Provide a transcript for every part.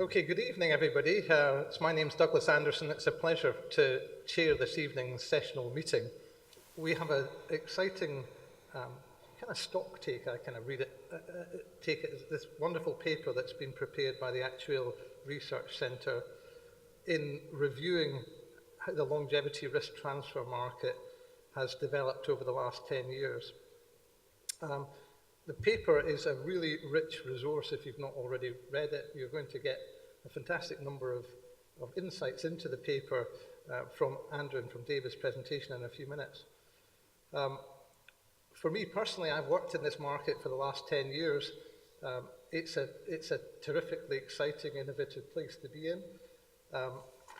Okay, good evening, everybody. My name's Douglas Anderson. It's a pleasure to chair this evening's sessional meeting. We have an exciting kind of stock take, I kind of take it as this wonderful paper that's been prepared by the Actuarial Research Centre in reviewing how the longevity risk transfer market has developed over the last 10 years. The paper is a really rich resource. If you've not already read it, you're going to get a fantastic number of insights into the paper from Andrew and from David's presentation in a few minutes. For me personally, I've worked in this market for the last 10 years. It's a terrifically exciting, innovative place to be in.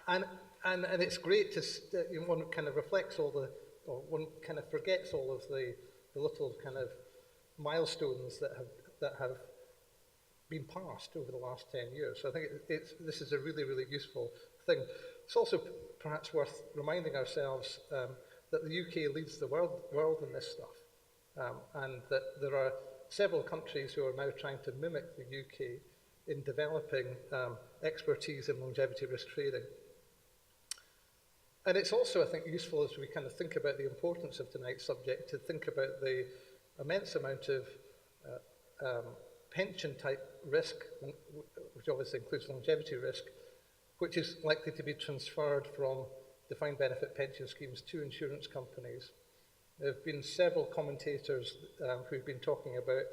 And it's great to, one kind of reflects all the, or one kind of forgets all of the little kind of milestones that have been passed over the last 10 years. So I think this is a really, really useful thing. It's also perhaps worth reminding ourselves that the UK leads the world in this stuff, and that there are several countries who are now trying to mimic the UK in developing expertise in longevity risk trading. And it's also, I think, useful as we kind of think about the importance of tonight's subject to think about the immense amount of pension-type risk, which obviously includes longevity risk, which is likely to be transferred from defined benefit pension schemes to insurance companies. There have been several commentators who've been talking about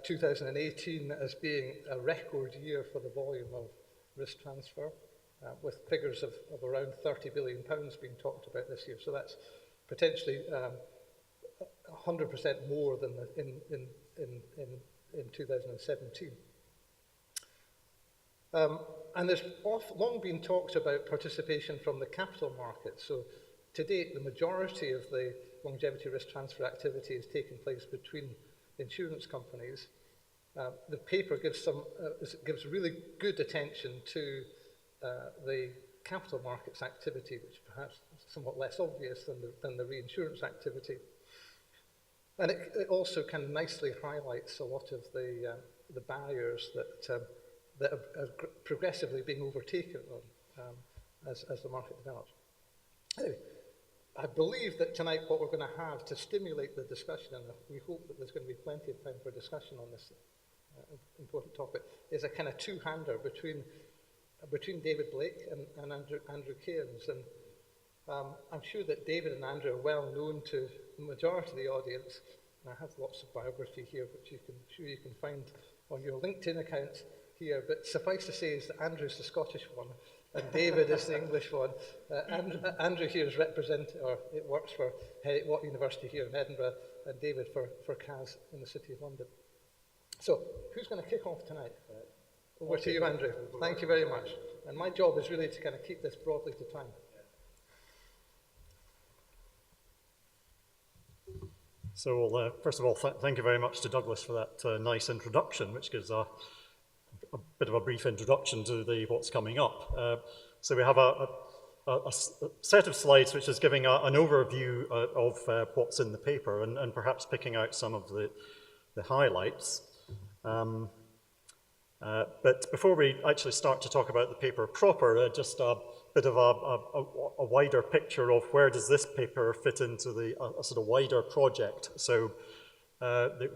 2018 as being a record year for the volume of risk transfer, with figures of around £30 billion being talked about this year. So that's potentially 100% more than in 2017. And there's long been talked about participation from the capital market. So to date, the majority of the longevity risk transfer activity has taken place between insurance companies. The paper gives really good attention to the capital markets activity, which perhaps is somewhat less obvious than the reinsurance activity. And it also kind of nicely highlights a lot of the barriers that are progressively being overtaken as the market develops. Anyway, I believe that tonight what we're going to have to stimulate the discussion, and we hope that there's going to be plenty of time for discussion on this important topic, is a kind of two-hander between David Blake and Andrew Cairns. And I'm sure that David and Andrew are well known to the majority of the audience. And I have lots of biography here, which you can find on your LinkedIn account here. But suffice to say is that Andrew's the Scottish one, and David is the English one. Andrew here is it works for Watt University here in Edinburgh, and David for CAS in the City of London. So, who's going to kick off tonight? Over to you, Andrew. Thank you very much. And my job is really to kind of keep this broadly to time. So, first of all, thank you very much to Douglas for that nice introduction, which gives a bit of a brief introduction to what's coming up. So we have a set of slides which is giving an overview of what's in the paper and perhaps picking out some of the highlights. But before we actually start to talk about the paper proper, just a bit of a wider picture of where does this paper fit into a sort of wider project. So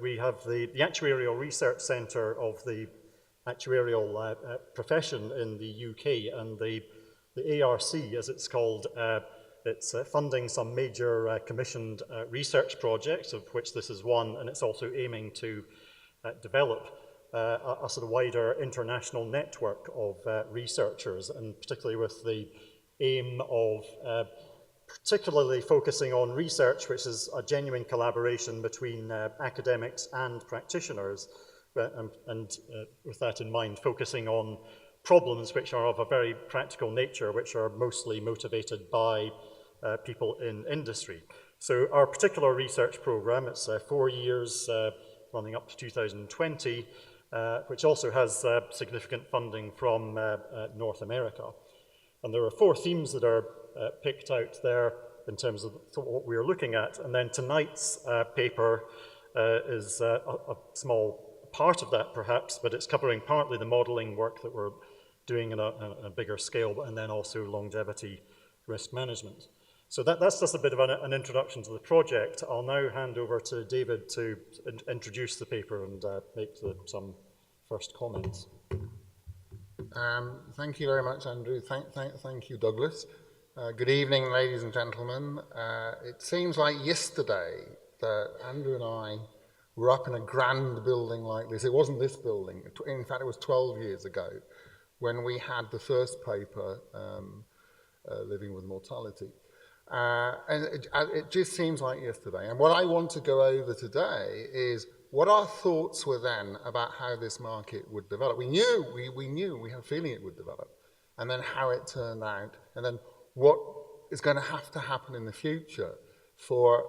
we have the Actuarial Research Centre of the actuarial profession in the UK, and the ARC, as it's called, it's funding some major commissioned research projects, of which this is one, and it's also aiming to develop a sort of wider international network of researchers, and particularly with the aim of particularly focusing on research, which is a genuine collaboration between academics and practitioners, and with that in mind, focusing on problems which are of a very practical nature, which are mostly motivated by people in industry. So our particular research program, it's 4 years running up to 2020, which also has significant funding from North America. And there are 4 themes that are picked out there in terms of what we're looking at. And then tonight's paper is a small part of that perhaps, but it's covering partly the modeling work that we're doing in a bigger scale, and then also longevity risk management. So that's just a bit of an introduction to the project. I'll now hand over to David to introduce the paper and make some first comments. Thank you very much, Andrew. Thank you, Douglas. Good evening, ladies and gentlemen. It seems like yesterday that Andrew and I were up in a grand building like this. It wasn't this building. In fact, it was 12 years ago when we had the first paper, Living with Mortality. And it just seems like yesterday. And what I want to go over today is what our thoughts were then about how this market would develop. We had a feeling it would develop, and then how it turned out, and then what is going to have to happen in the future for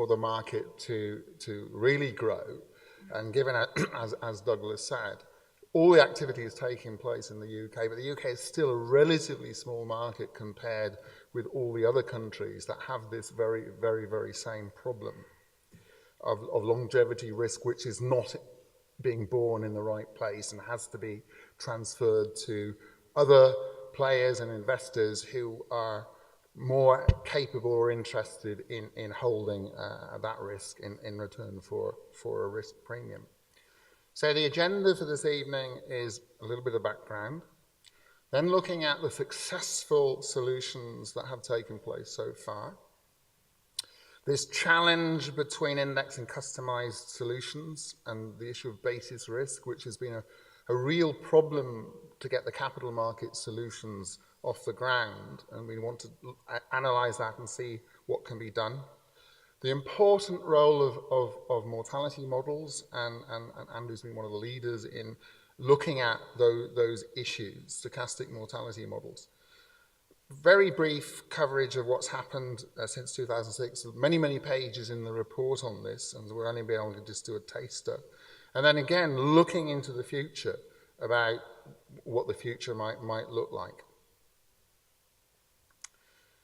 the market to really grow. And given, as Douglas said, all the activity is taking place in the UK, but the UK is still a relatively small market compared with all the other countries that have this very, very, very same problem of longevity risk, which is not being borne in the right place and has to be transferred to other players and investors who are more capable or interested in holding that risk in return for a risk premium. So the agenda for this evening is a little bit of background, then looking at the successful solutions that have taken place so far, this challenge between index and customized solutions and the issue of basis risk, which has been a real problem to get the capital market solutions off the ground, and we want to analyze that and see what can be done. The important role of mortality models, and Andrew's been one of the leaders in looking at those issues, stochastic mortality models. Very brief coverage of what's happened since 2006. Many, many pages in the report on this, and we're only be able to just do a taster. And then again, looking into the future about what the future might look like.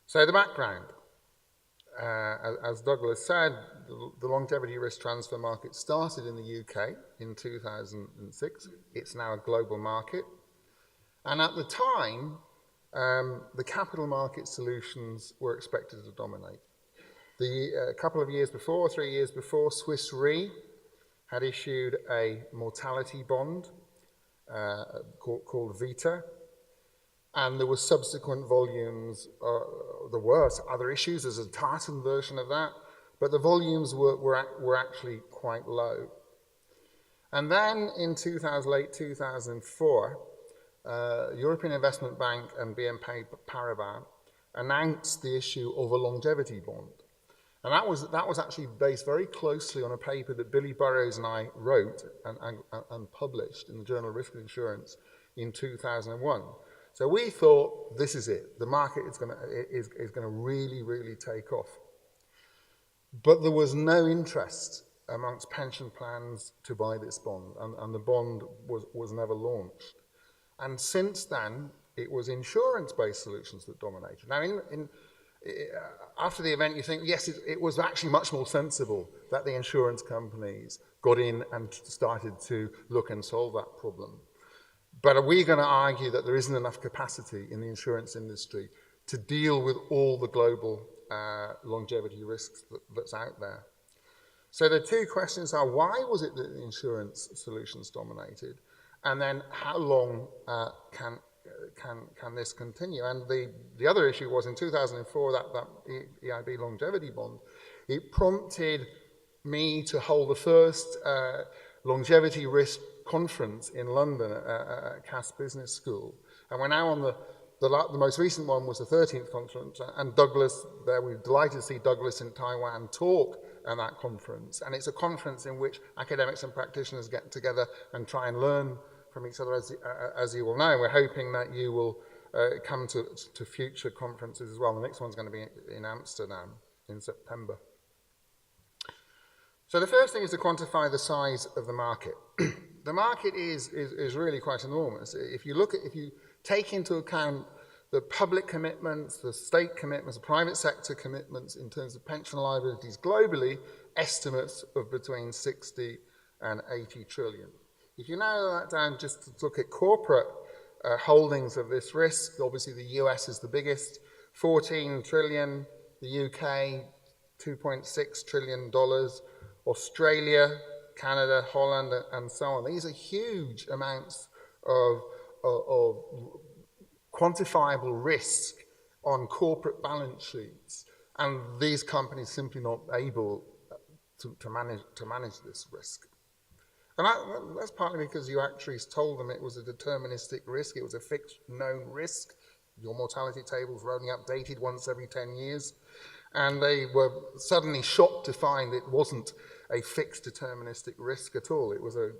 So the background. As Douglas said, the longevity risk transfer market started in the UK in 2006. It's now a global market. And at the time, the capital market solutions were expected to dominate. A couple of years before, 3 years before, Swiss Re had issued a mortality bond called Vita, and there were subsequent volumes. There were other issues. There's a tartan version of that, but the volumes were actually quite low. And then in 2008, 2004, European Investment Bank and BNP Paribas announced the issue of a longevity bond. And that was actually based very closely on a paper that Billy Burrows and I wrote and published in the Journal of Risk Insurance in 2001. So we thought, this is it. The market is going to really, really take off. But there was no interest amongst pension plans to buy this bond, and the bond was never launched. And since then, it was insurance-based solutions that dominated. Now, after the event, you think, yes, it was actually much more sensible that the insurance companies got in and started to look and solve that problem. But are we going to argue that there isn't enough capacity in the insurance industry to deal with all the global longevity risks that's out there? So the two questions are, why was it that the insurance solutions dominated? And then how long can this continue? And the other issue was in 2004, that EIB longevity bond, it prompted me to hold the first longevity risk conference in London at Cass Business School. And we're now on the most recent one was the 13th conference, and Douglas, there we're delighted to see Douglas in Taiwan talk at that conference. And it's a conference in which academics and practitioners get together and try and learn from each other, as you will know. We're hoping that you will come to future conferences as well. The next one's going to be in Amsterdam in September. So the first thing is to quantify the size of the market. The market is really quite enormous. If you take into account the public commitments, the state commitments, the private sector commitments in terms of pension liabilities globally, estimates of between 60 and 80 trillion. If you narrow that down just to look at corporate holdings of this risk, obviously the US is the biggest, 14 trillion, the UK, $2.6 trillion, Australia, Canada, Holland, and so on. These are huge amounts of quantifiable risk on corporate balance sheets, and these companies simply not able to manage this risk. And that's partly because you actuaries told them it was a deterministic risk, it was a fixed known risk. Your mortality tables were only updated once every 10 years, and they were suddenly shocked to find it wasn't a fixed deterministic risk at all. It was a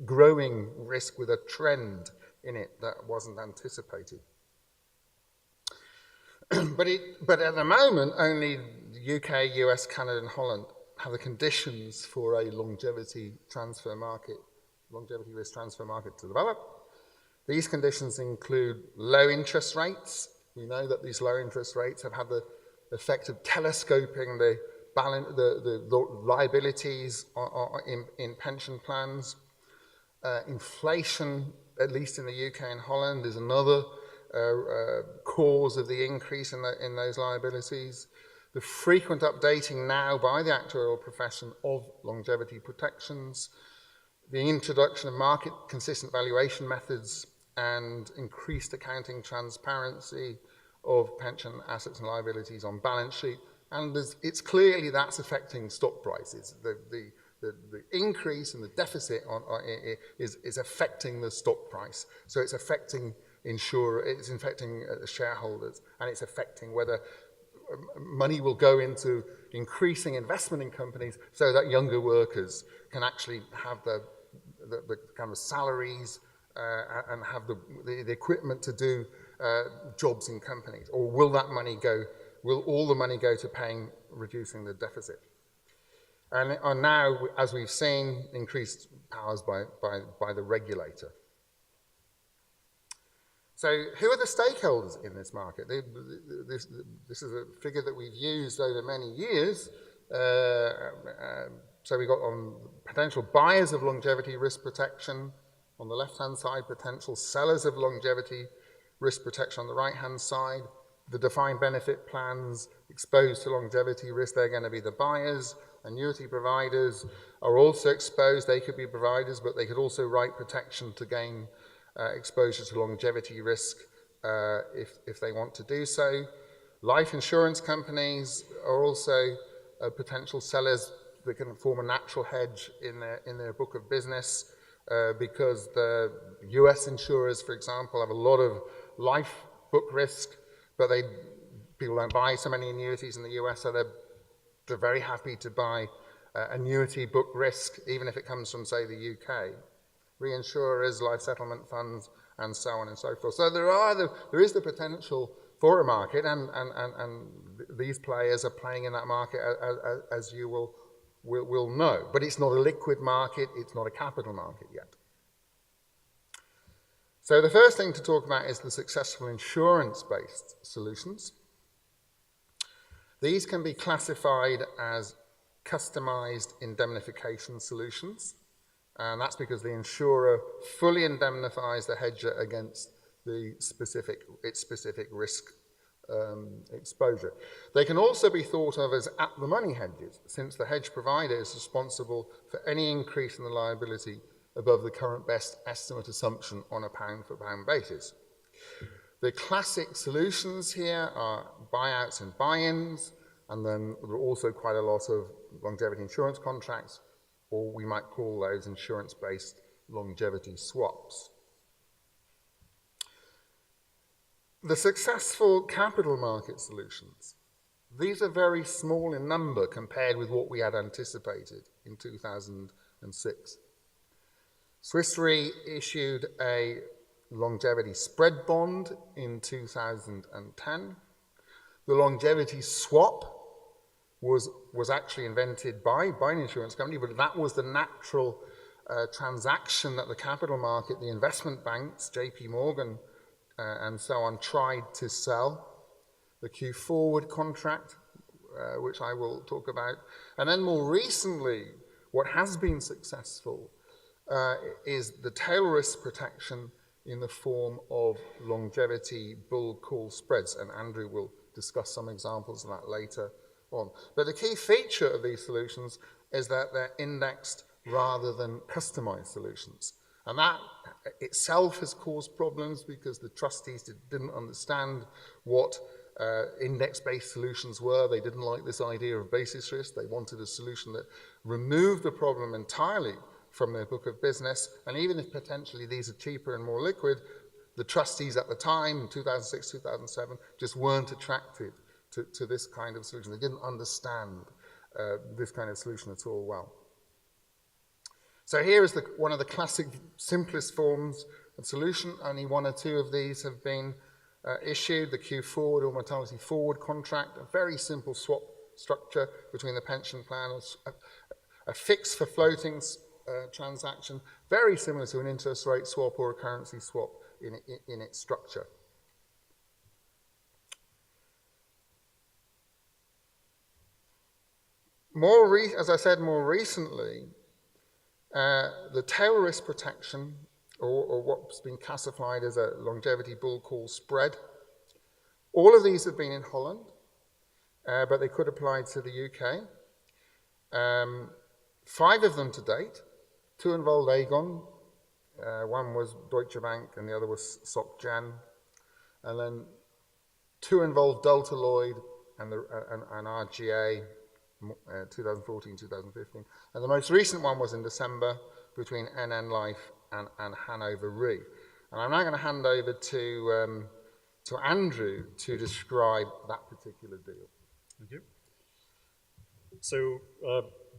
growing risk with a trend in it that wasn't anticipated. But at the moment, only the UK, US, Canada, and Holland have the conditions for a longevity risk transfer market to develop. These conditions include low interest rates. We know that these low interest rates have had the effect of telescoping the liabilities in pension plans. Inflation, at least in the UK and Holland, is another cause of the increase in those liabilities. The frequent updating now by the actuarial profession of longevity protections, the introduction of market consistent valuation methods, and increased accounting transparency of pension assets and liabilities on balance sheet. And it's clearly that's affecting stock prices. The increase in the deficit is affecting the stock price. So it's affecting it's affecting shareholders, and it's affecting whether money will go into increasing investment in companies so that younger workers can actually have the kind of salaries and have the equipment to do jobs in companies, or will all the money go to reducing the deficit? And now, as we've seen, increased powers by the regulator. So who are the stakeholders in this market? This is a figure that we've used over many years. So we got on potential buyers of longevity risk protection on the left-hand side, potential sellers of longevity risk protection on the right-hand side, the defined benefit plans exposed to longevity risk, they're going to be the buyers. Annuity providers are also exposed. They could be providers, but they could also write protection to gain exposure to longevity risk if they want to do so. Life insurance companies are also potential sellers that can form a natural hedge in their book of business because the US insurers, for example, have a lot of life book risk, but people don't buy so many annuities in the US, so they're very happy to buy annuity book risk, even if it comes from, say, the UK. Reinsurers, life settlement funds, and so on and so forth. So there is the potential for a market, and these players are playing in that market, as you will know. But it's not a liquid market, it's not a capital market yet. So the first thing to talk about is the successful insurance-based solutions. These can be classified as customized indemnification solutions. And that's because the insurer fully indemnifies the hedger against its specific risk exposure. They can also be thought of as at-the-money hedges, since the hedge provider is responsible for any increase in the liability above the current best estimate assumption on a pound-for-pound basis. The classic solutions here are buyouts and buy-ins, and then there are also quite a lot of longevity insurance contracts, or we might call those insurance-based longevity swaps. The successful capital market solutions, these are very small in number compared with what we had anticipated in 2006. Swiss Re issued a longevity spread bond in 2010. The longevity swap was actually invented by an insurance company, but that was the natural transaction that the capital market, the investment banks, JP Morgan and so on, tried to sell. The Q forward contract, which I will talk about. And then more recently, what has been successful is the tail risk protection in the form of longevity bull call spreads, and Andrew will discuss some examples of that later on. But the key feature of these solutions is that they're indexed rather than customized solutions. And that itself has caused problems because the trustees didn't understand what index-based solutions were. They didn't like this idea of basis risk. They wanted a solution that removed the problem entirely from their book of business. And even if potentially these are cheaper and more liquid, the trustees at the time, in 2006, 2007, just weren't attracted to this kind of solution. They didn't understand this kind of solution at all well. So here is one of the classic simplest forms of solution. Only one or two of these have been issued. The Q forward or mortality forward contract, a very simple swap structure between the pension plan, a fixed for floating transaction, very similar to an interest rate swap or a currency swap in its structure. As I said, more recently, the tail risk protection, or what's been classified as a longevity bull call spread, all of these have been in Holland, but they could apply to the UK. 5 of them to date. 2 involved Aegon, one was Deutsche Bank and the other was Soc Gen, and then 2 involved Delta Lloyd and RGA, 2014, 2015. And the most recent one was in December between NN Life and Hanover Re. And I'm now going to hand over to Andrew to describe that particular deal. Thank you. So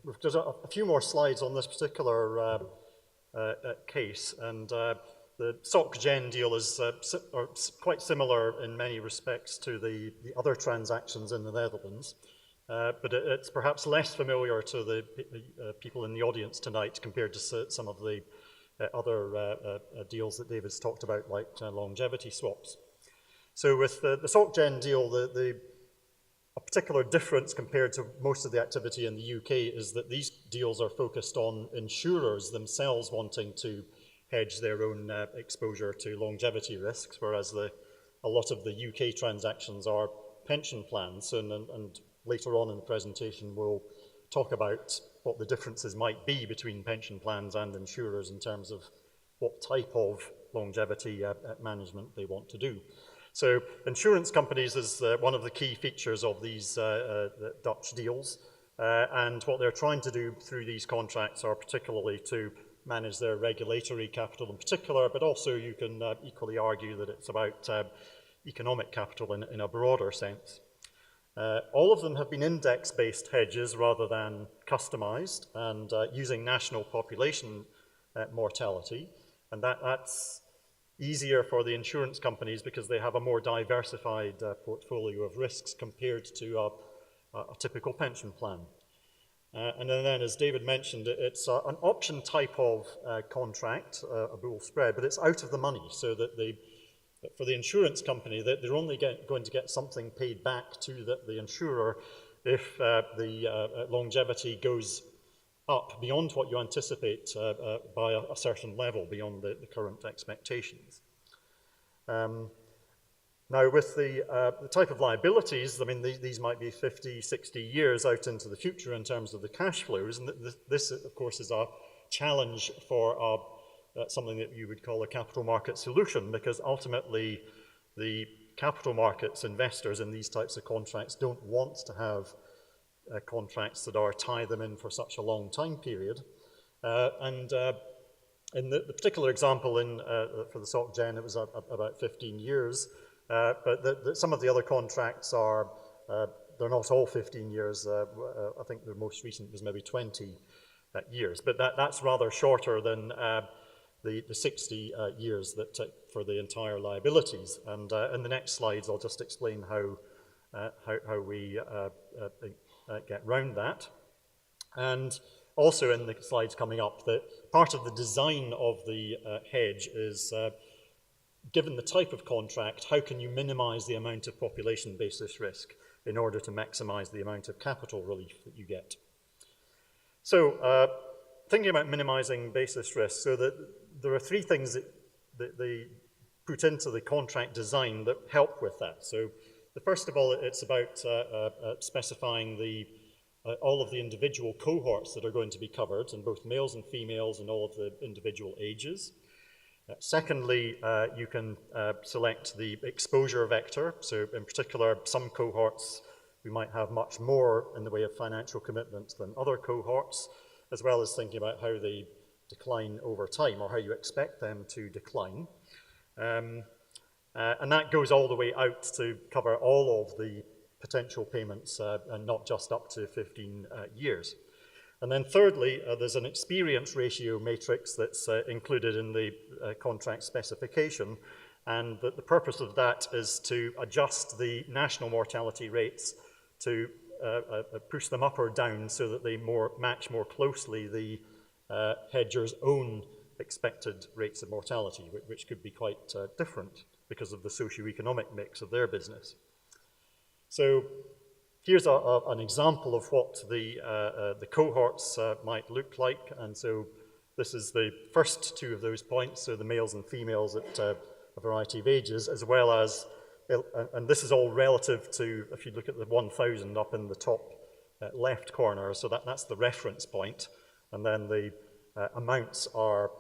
we've got a few more slides on this particular case, and the Soc Gen deal is quite similar in many respects to the other transactions in the Netherlands. But it's perhaps less familiar to the people in the audience tonight compared to some of the other deals that David's talked about, like longevity swaps. So with the Soc Gen deal, a particular difference compared to most of the activity in the UK is that these deals are focused on insurers themselves wanting to hedge their own exposure to longevity risks, whereas a lot of the UK transactions are pension plans, and later on in the presentation, we'll talk about what the differences might be between pension plans and insurers in terms of what type of longevity management they want to do. So insurance companies is one of the key features of these Dutch deals, and what they're trying to do through these contracts are particularly to manage their regulatory capital in particular, but also you can equally argue that it's about economic capital in a broader sense. All of them have been index-based hedges rather than customized, and using national population mortality, and that's easier for the insurance companies because they have a more diversified portfolio of risks compared to a typical pension plan. And then, as David mentioned, it's an option type of contract, a bull spread, but it's out of the money, so that for the insurance company, that they're only going to get something paid back to the insurer if the longevity goes up beyond what you anticipate by a certain level, beyond the current expectations. Now, with the type of liabilities, I mean, these might be 50, 60 years out into the future in terms of the cash flows, and this, of course, is a challenge for something that you would call a capital market solution, because ultimately the capital markets investors in these types of contracts don't want to have contracts that tie them in for such a long time period. In the particular example for the Soc Gen, it was about 15 years, but some of the other contracts they're not all 15 years. I think the most recent was maybe 20 years, but that's rather shorter than the 60 years that for the entire liabilities. And in the next slides, I'll just explain how we get round that. And also in the slides coming up, that part of the design of the hedge is, given the type of contract, how can you minimize the amount of population basis risk in order to maximize the amount of capital relief that you get? So thinking about minimizing basis risk, so that there are three things that they put into the contract design that help with that. So first of all, it's about specifying all of the individual cohorts that are going to be covered, in both males and females and all of the individual ages. Secondly, you can select the exposure vector. So in particular, some cohorts, we might have much more in the way of financial commitments than other cohorts, as well as thinking about how they decline over time, or how you expect them to decline. And that goes all the way out to cover all of the potential payments, and not just up to 15 years. And then thirdly, there's an experience ratio matrix that's included in the contract specification, and the purpose of that is to adjust the national mortality rates to push them up or down so that they match more closely the hedger's own expected rates of mortality, which could be quite different because of the socioeconomic mix of their business. So here's an example of what the cohorts might look like. And so this is the first two of those points, so the males and females at a variety of ages, as well as, and this is all relative to, if you look at the 1,000 up in the top left corner, so that's the reference point, and then the amounts are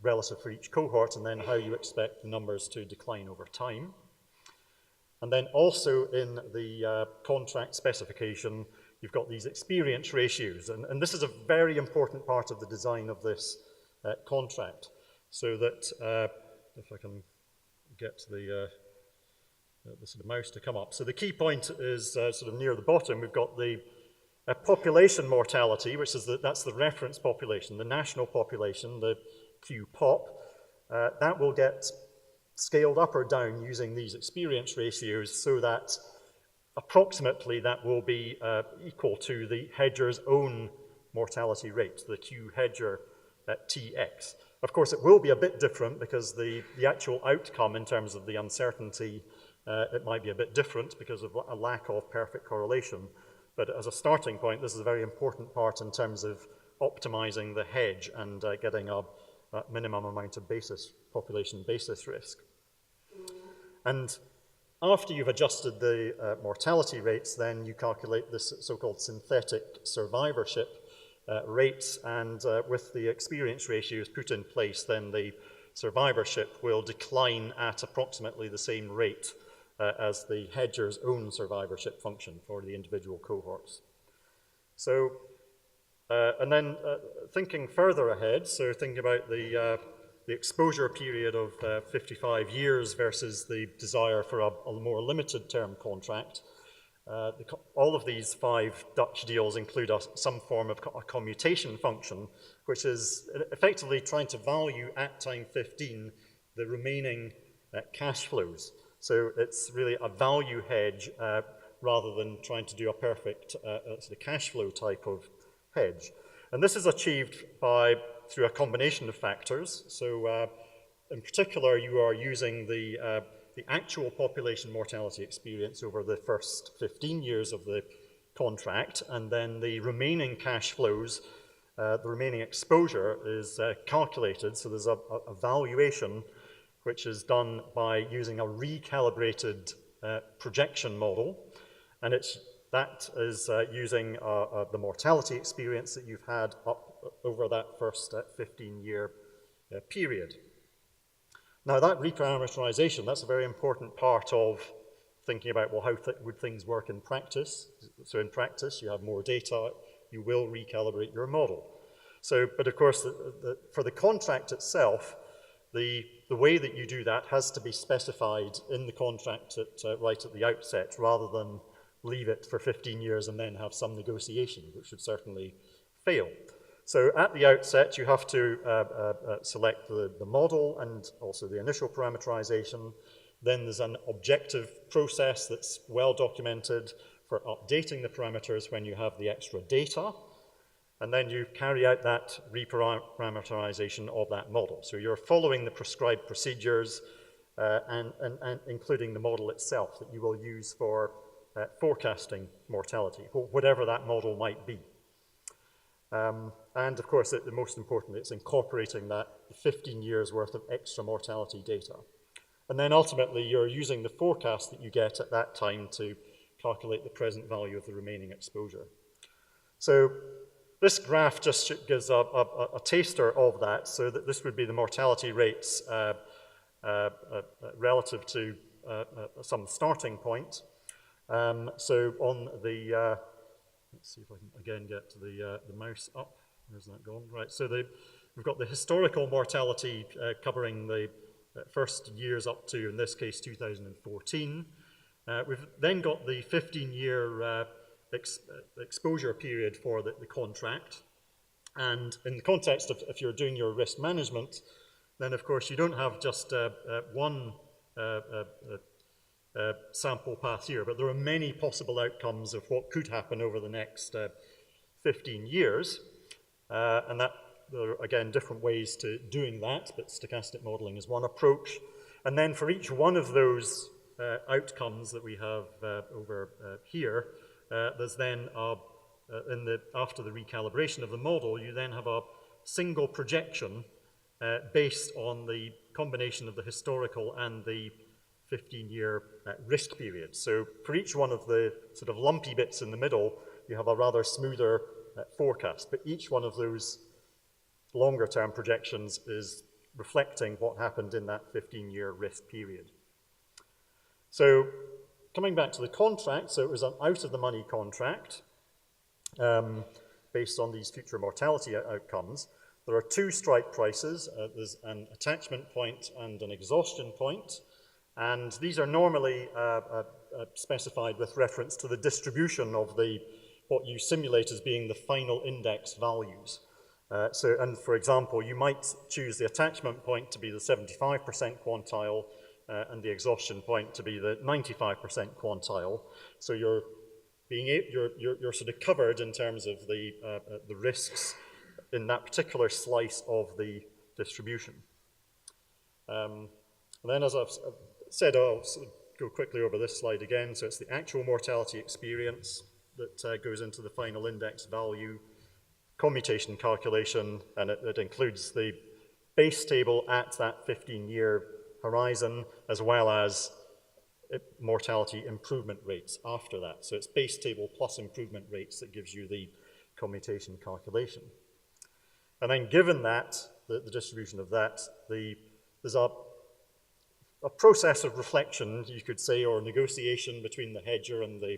relative for each cohort, and then how you expect the numbers to decline over time. And then also in the contract specification, you've got these experience ratios, and this is a very important part of the design of this contract, so that, if I can get the sort of mouse to come up. So the key point is sort of near the bottom. We've got the population mortality, which is that's the reference population, the national population, the QPOP. That will get scaled up or down using these experience ratios, so that approximately that will be equal to the hedger's own mortality rate, the Q hedger at TX. Of course, it will be a bit different because the actual outcome in terms of the uncertainty, it might be a bit different because of a lack of perfect correlation. But as a starting point, this is a very important part in terms of optimizing the hedge and getting a minimum amount of population basis risk. And after you've adjusted the mortality rates, then you calculate this so-called synthetic survivorship rates, and with the experience ratios put in place, then the survivorship will decline at approximately the same rate as the hedger's own survivorship function for the individual cohorts. So, and then thinking further ahead, so thinking about the exposure period of 55 years versus the desire for a more limited term contract, all of these 5 Dutch deals include some form of a commutation function, which is effectively trying to value at time 15 the remaining cash flows. So it's really a value hedge rather than trying to do a perfect sort of cash flow type of hedge. And this is achieved through a combination of factors. So in particular, you are using the actual population mortality experience over the first 15 years of the contract, and then the remaining cash flows, the remaining exposure is calculated. So there's a valuation which is done by using a recalibrated projection model, and that is using the mortality experience that you've had up over that first 15-year period. Now that reparameterization, that's a very important part of thinking about, well, how would things work in practice? So in practice, you have more data, you will recalibrate your model. So, but of course, for the contract itself, the way that you do that has to be specified in the contract right at the outset, rather than leave it for 15 years and then have some negotiation, which would certainly fail. So at the outset, you have to select the model and also the initial parameterization. Then there's an objective process that's well documented for updating the parameters when you have the extra data. And then you carry out that reparameterization of that model. So you're following the prescribed procedures and including the model itself that you will use for forecasting mortality, whatever that model might be. And of course, the most importantly, it's incorporating that 15 years worth of extra mortality data. And then ultimately, you're using the forecast that you get at that time to calculate the present value of the remaining exposure. So this graph just gives a taster of that, so that this would be the mortality rates relative to some starting point. So on the, let's see if I can again get to the mouse up. Where's that gone? Right, so we've got the historical mortality covering the first years up to, in this case, 2014. We've then got the 15-year exposure period for the contract. And in the context of if you're doing your risk management, then of course you don't have just one sample path here, but there are many possible outcomes of what could happen over the next 15 years. And that there are, again, different ways to doing that, but stochastic modeling is one approach. And then for each one of those outcomes that we have over here, there's then, after the recalibration of the model, you then have a single projection based on the combination of the historical and the 15-year risk period. So for each one of the sort of lumpy bits in the middle, you have a rather smoother forecast, but each one of those longer-term projections is reflecting what happened in that 15-year risk period. So coming back to the contract, so it was an out-of-the-money contract based on these future mortality outcomes. There are two strike prices. There's an attachment point and an exhaustion point, and these are normally specified with reference to the distribution of what you simulate as being the final index values. And for example, you might choose the attachment point to be the 75% quantile and the exhaustion point to be the 95% quantile. So you're sort of covered in terms of the risks in that particular slice of the distribution. And then, as I've said, I'll sort of go quickly over this slide again. So it's the actual mortality experience that goes into the final index value, commutation calculation, and it includes the base table at that 15-year horizon, as well as mortality improvement rates after that. So it's base table plus improvement rates that gives you the commutation calculation. And then given that, the distribution of that, there's a process of reflection, you could say, or negotiation between the hedger and the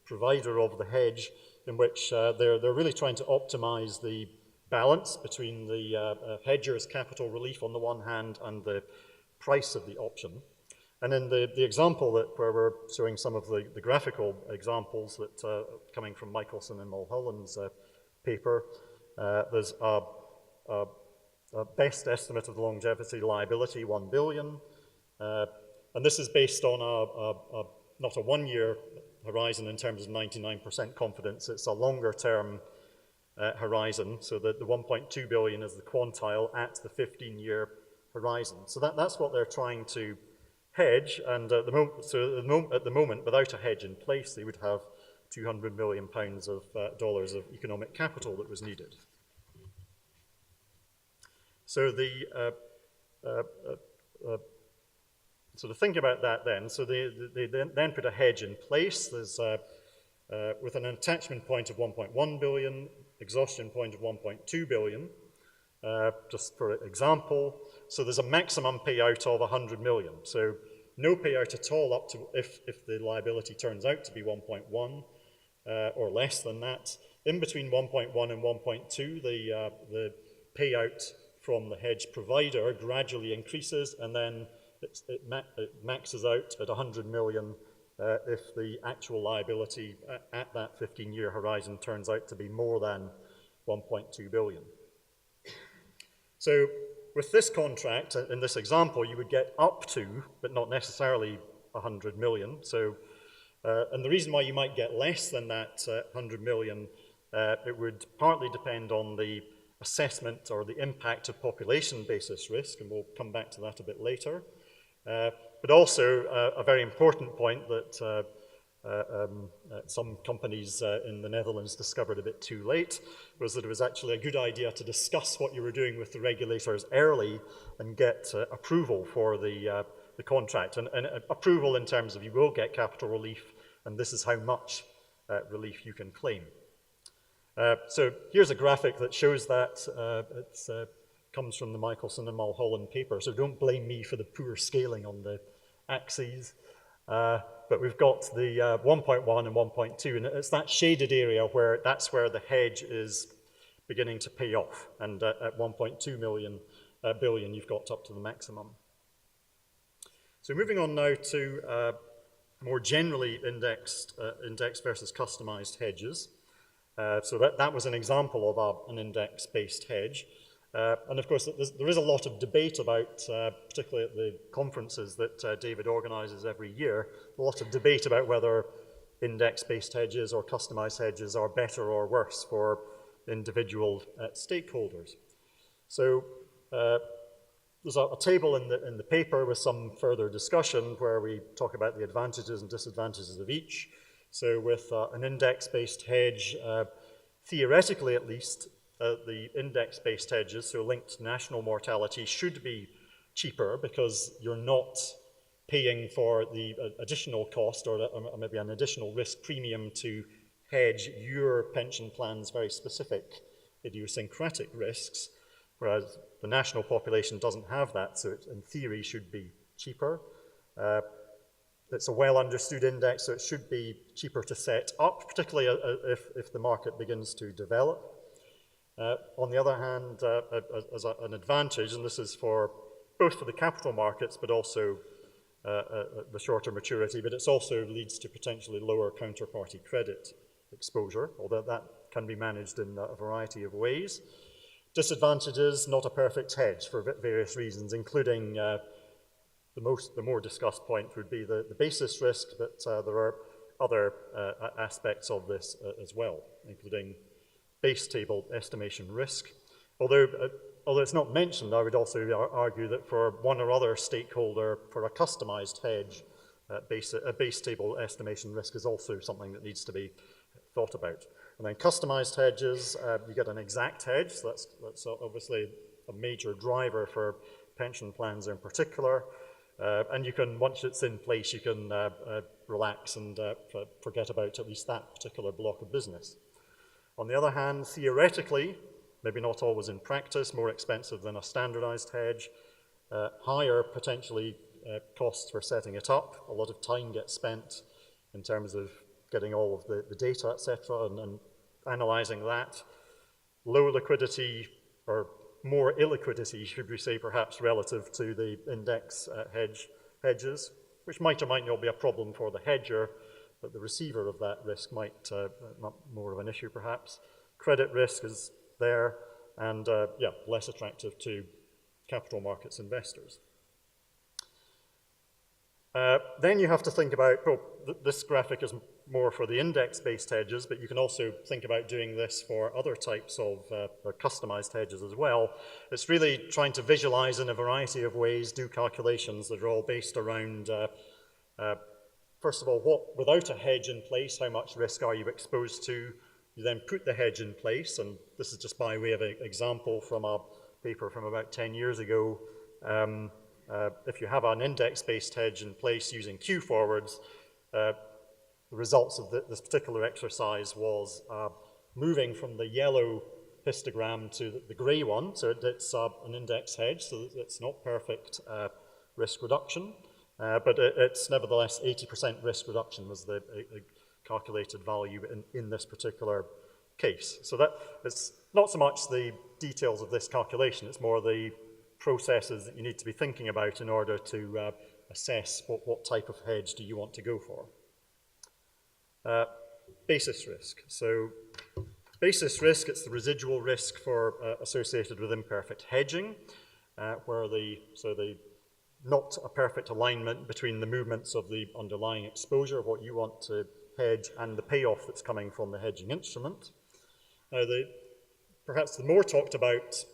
provider of the hedge, in which they're really trying to optimize the balance between the hedger's capital relief on the one hand and the price of the option. And in the example where we're showing some of the graphical examples that coming from Michelson and Mulholland's paper, there's a best estimate of the longevity liability, 1 billion. And this is based on not a one-year horizon in terms of 99% confidence, it's a longer term horizon, so that the 1.2 billion is the quantile at the 15-year horizon. So that's what they're trying to hedge, and at the moment, without a hedge in place, they would have 200 million pounds of dollars of economic capital that was needed. So to think about that then, so they then put a hedge in place. There's with an attachment point of 1.1 billion, exhaustion point of 1.2 billion, just for example. So there's a maximum payout of 100 million. So no payout at all up to if the liability turns out to be 1.1 or less than that. In between 1.1 and 1.2, the payout from the hedge provider gradually increases, and then it maxes out at 100 million if the actual liability at that 15-year horizon turns out to be more than 1.2 billion. So with this contract, in this example, you would get up to, but not necessarily 100 million. So, and the reason why you might get less than that 100 million, it would partly depend on the assessment or the impact of population basis risk, and we'll come back to that a bit later. But also a very important point that some companies in the Netherlands discovered a bit too late, was that it was actually a good idea to discuss what you were doing with the regulators early and get approval for the contract, and approval in terms of you will get capital relief, and this is how much relief you can claim. So here's a graphic that shows that. It comes from the Michelson and Mulholland paper, so don't blame me for the poor scaling on the axes. But we've got the 1.1 and 1.2, and it's that shaded area where that's where the hedge is beginning to pay off. And at 1.2 billion, you've got up to the maximum. So moving on now to more generally indexed versus customized hedges. So that was an example of an index-based hedge. And of course, there is a lot of debate about, particularly at the conferences that David organizes every year, a lot of debate about whether index-based hedges or customized hedges are better or worse for individual stakeholders. So there's a table in the paper with some further discussion where we talk about the advantages and disadvantages of each. So with an index-based hedge, theoretically at least, the index-based hedges, so linked to national mortality, should be cheaper because you're not paying for the additional cost or maybe an additional risk premium to hedge your pension plan's very specific idiosyncratic risks, whereas the national population doesn't have that, so it, in theory, should be cheaper. It's a well-understood index, so it should be cheaper to set up, particularly if the market begins to develop. On the other hand, as an advantage, and this is for both for the capital markets, but also the shorter maturity, but it also leads to potentially lower counterparty credit exposure, although that can be managed in a variety of ways. Disadvantages, not a perfect hedge for various reasons, including the more discussed point would be the basis risk, but there are other aspects of this as well, including base table estimation risk. Although it's not mentioned, I would also argue that for one or other stakeholder, for a customized hedge, a base table estimation risk is also something that needs to be thought about. And then customized hedges, you get an exact hedge, so that's obviously a major driver for pension plans in particular. And you can, once it's in place, you can relax and forget about at least that particular block of business. On the other hand, theoretically, maybe not always in practice, more expensive than a standardized hedge, higher potentially costs for setting it up. A lot of time gets spent in terms of getting all of the data, etc., and analyzing that. Low liquidity, or more illiquidity, should we say, perhaps, relative to the index hedges, which might or might not be a problem for the hedger, but the receiver of that risk might not more of an issue, perhaps. Credit risk is there, and yeah, less attractive to capital markets investors. Then you have to think about, well, this graphic is more for the index-based hedges, but you can also think about doing this for other types of customized hedges as well. It's really trying to visualize in a variety of ways, do calculations that are all based around, first of all, without a hedge in place, how much risk are you exposed to? You then put the hedge in place, and this is just by way of an example from a paper from about 10 years ago. If you have an index-based hedge in place using Q forwards, the results of this particular exercise was moving from the yellow histogram to the grey one. So it's an index hedge, so it's not perfect risk reduction, but it's nevertheless 80% risk reduction was the calculated value in this particular case. So that it's not so much the details of this calculation, it's more the processes that you need to be thinking about in order to assess what type of hedge do you want to go for. Basis risk. So basis risk, it's the residual risk for associated with imperfect hedging, where the not a perfect alignment between the movements of the underlying exposure, what you want to hedge, and the payoff that's coming from the hedging instrument. Now, perhaps the more talked about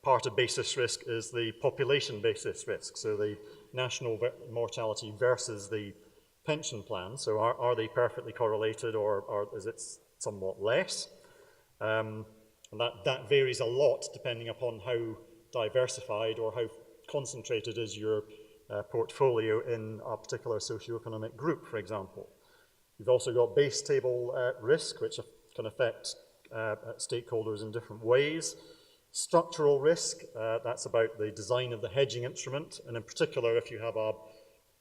part of basis risk is the population basis risk, so the national mortality versus the pension plans. So are they perfectly correlated, or is it somewhat less? And that varies a lot depending upon how diversified or how concentrated is your portfolio in a particular socioeconomic group, for example. You've also got base table risk, which can affect stakeholders in different ways. Structural risk, that's about the design of the hedging instrument, and in particular, if you have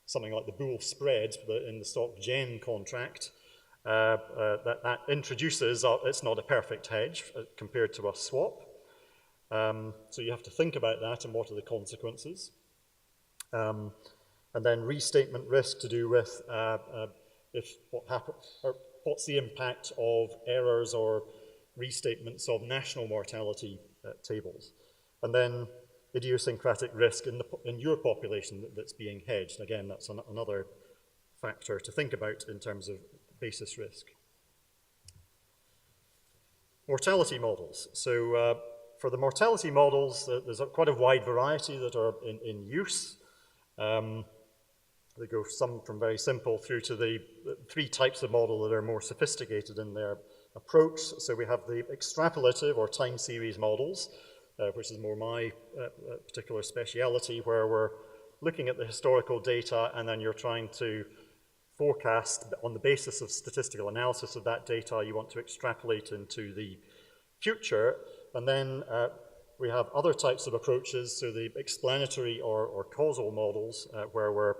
something like the bull spread in the stock gen contract, that introduces, it's not a perfect hedge compared to a swap. So you have to think about that and what are the consequences. And then restatement risk to do with what's the impact of errors or restatements of national mortality tables. And then idiosyncratic risk in your population that's being hedged. Again, that's another factor to think about in terms of basis risk. Mortality models. So for the mortality models, there's quite a wide variety that are in use. They go some from very simple through to the three types of model that are more sophisticated in their approach. So we have the extrapolative or time series models, which is more my particular speciality, where we're looking at the historical data and then you're trying to forecast on the basis of statistical analysis of that data. You want to extrapolate into the future. And then we have other types of approaches, so the explanatory or causal models, where we're,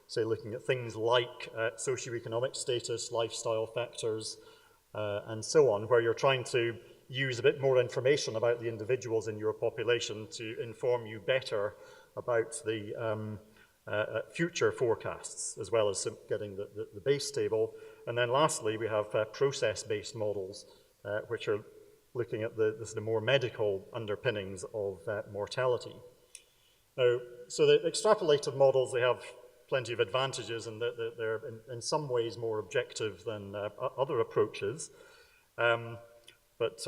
say, looking at things like socioeconomic status, lifestyle factors, and so on, where you're trying to use a bit more information about the individuals in your population to inform you better about the future forecasts, as well as getting the base table. And then lastly, we have process-based models, which are looking at the sort of more medical underpinnings of mortality. Now, so the extrapolative models, they have plenty of advantages in that they're in some ways more objective than other approaches. But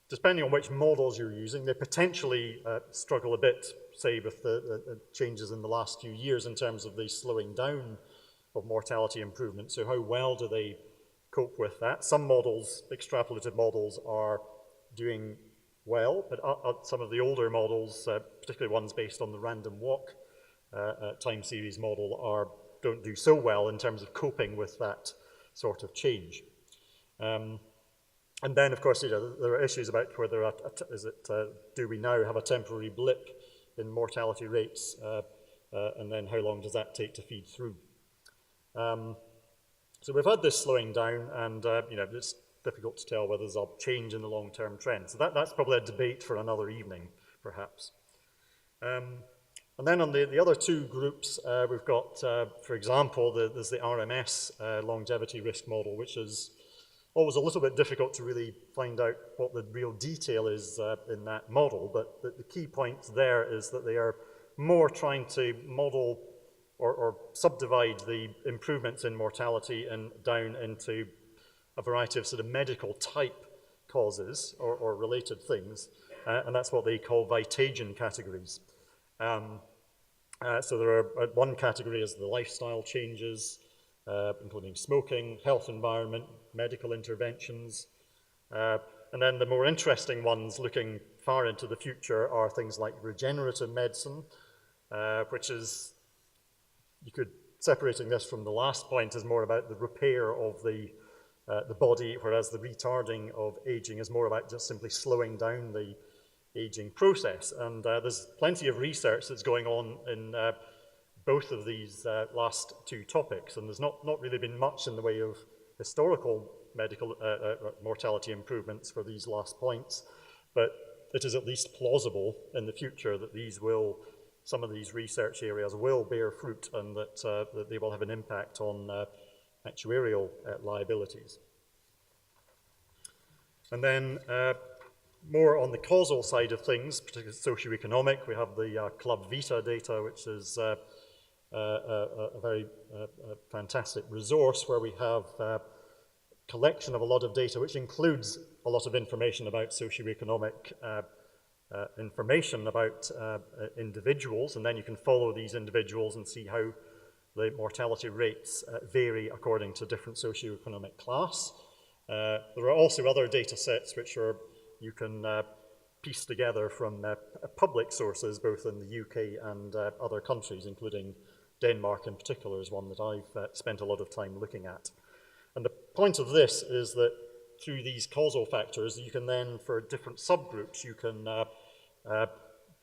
depending on which models you're using, they potentially struggle a bit, say, with the changes in the last few years in terms of the slowing down of mortality improvement. So how well do they cope with that? Some models, extrapolative models, are doing well, but some of the older models, particularly ones based on the random walk time series model, don't do so well in terms of coping with that sort of change. And then, of course, there are issues about whether do we now have a temporary blip in mortality rates, and then how long does that take to feed through? So we've had this slowing down, and it's difficult to tell whether there's a change in the long-term trend. So that's probably a debate for another evening, perhaps. And then on the other two groups, we've got, for example, there's the RMS longevity risk model, which is always a little bit difficult to really find out what the real detail is in that model. But the key point there is that they are more trying to model or subdivide the improvements in mortality and down into a variety of sort of medical type causes or related things. And that's what they call vitagen categories. So there are one category is the lifestyle changes, including smoking, health environment, medical interventions. And then the more interesting ones looking far into the future are things like regenerative medicine, which is, you could, separating this from the last point, is more about the repair of the body, whereas the retarding of aging is more about just simply slowing down the aging process. And there's plenty of research that's going on in both of these last two topics, and there's not really been much in the way of historical medical mortality improvements for these last points, but it is at least plausible in the future that some of these research areas will bear fruit, and that they will have an impact on actuarial liabilities. And then more on the causal side of things, particularly socioeconomic, we have the Club Vita data, which is a very fantastic resource where we have a collection of a lot of data, which includes a lot of information about socioeconomic information about individuals, and then you can follow these individuals and see how the mortality rates vary according to different socioeconomic class. There are also other data sets which you can piece together from public sources, both in the UK and other countries, including Denmark in particular is one that I've spent a lot of time looking at. And the point of this is that through these causal factors, you can then, for different subgroups, you can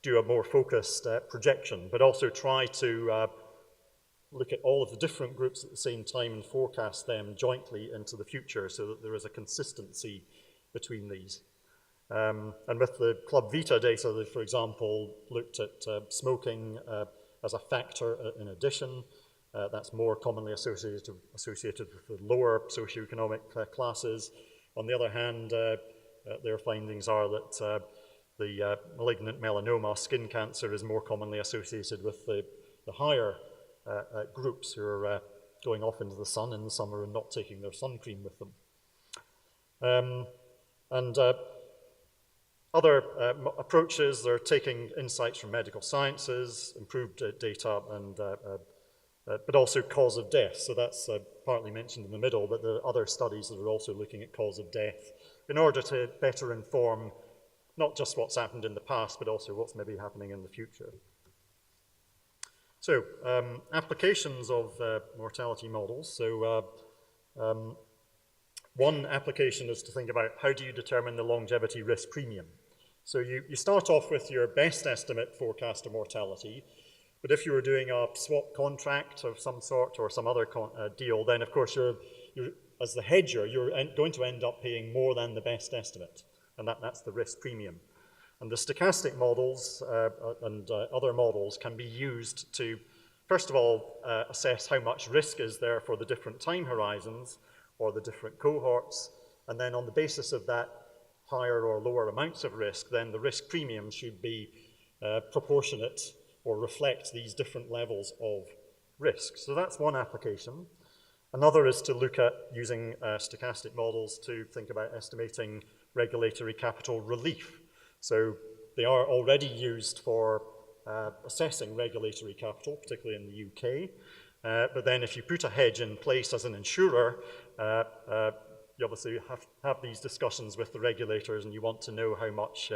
do a more focused projection, but also try to look at all of the different groups at the same time and forecast them jointly into the future so that there is a consistency between these. And with the Club Vita data, they, for example, looked at smoking as a factor in addition. That's more commonly associated with the lower socioeconomic classes. On the other hand, their findings are that the malignant melanoma, skin cancer, is more commonly associated with the higher groups who are going off into the sun in the summer and not taking their sun cream with them. Other approaches, they're taking insights from medical sciences, improved data, and but also cause of death. So that's partly mentioned in the middle, but there are other studies that are also looking at cause of death in order to better inform not just what's happened in the past, but also what's maybe happening in the future. So, applications of mortality models. So, one application is to think about how do you determine the longevity risk premium. So you start off with your best estimate forecast of mortality, but if you were doing a swap contract of some sort or some other deal, then of course you're as the hedger, you're going to end up paying more than the best estimate, and that's the risk premium. And the stochastic models and other models can be used to, first of all, assess how much risk is there for the different time horizons or the different cohorts, and then on the basis of that higher or lower amounts of risk, then the risk premium should be proportionate or reflect these different levels of risk. So that's one application. Another is to look at using stochastic models to think about estimating regulatory capital relief. So they are already used for assessing regulatory capital, particularly in the UK. But then if you put a hedge in place as an insurer, you obviously have these discussions with the regulators and you want to know how much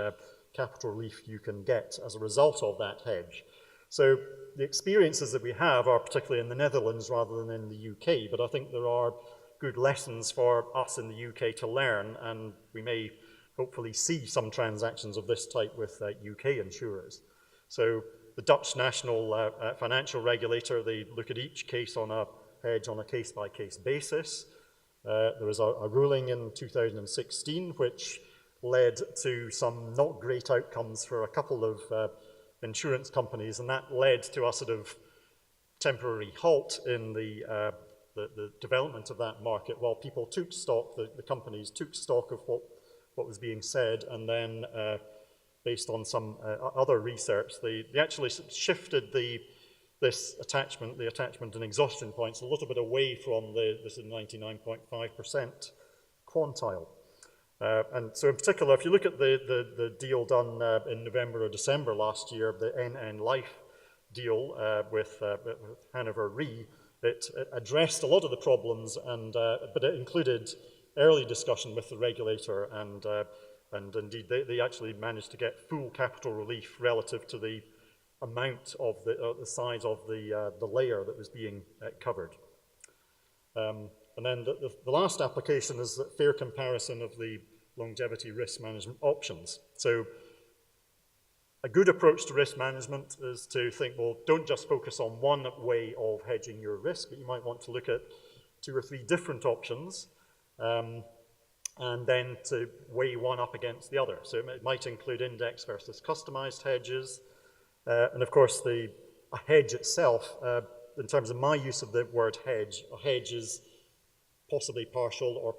capital relief you can get as a result of that hedge. So the experiences that we have are particularly in the Netherlands rather than in the UK, but I think there are good lessons for us in the UK to learn, and we may hopefully see some transactions of this type with UK insurers. So the Dutch National Financial Regulator, they look at each case on a hedge on a case-by-case basis. There was a ruling in 2016 which led to some not great outcomes for a couple of insurance companies, and that led to a sort of temporary halt in the development of that market while people took stock, the companies took stock of what was being said, and then based on some other research, they actually shifted the attachment and exhaustion points a little bit away from this 99.5% quantile. And so in particular, if you look at the deal done in November or December last year, the NN Life deal with Hanover Re, it addressed a lot of the problems, but it included early discussion with the regulator, and indeed they actually managed to get full capital relief relative to the amount of the size of the layer that was being covered. And then the last application is the fair comparison of the longevity risk management options. So a good approach to risk management is to think, well, don't just focus on one way of hedging your risk, but you might want to look at 2 or 3 different options, and then to weigh one up against the other. So it might include index versus customized hedges. And of course, a hedge itself, in terms of my use of the word hedge, a hedge is possibly partial or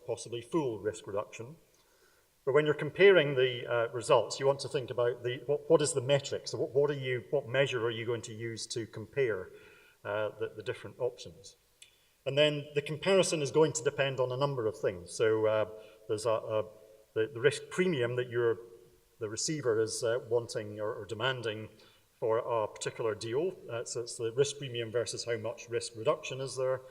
possibly full risk reduction. But when you're comparing the results, you want to think about what is the metric? So what measure are you going to use to compare the different options? And then the comparison is going to depend on a number of things. So there's the risk premium that the receiver is wanting or demanding for a particular deal. So it's the risk premium versus how much risk reduction is there.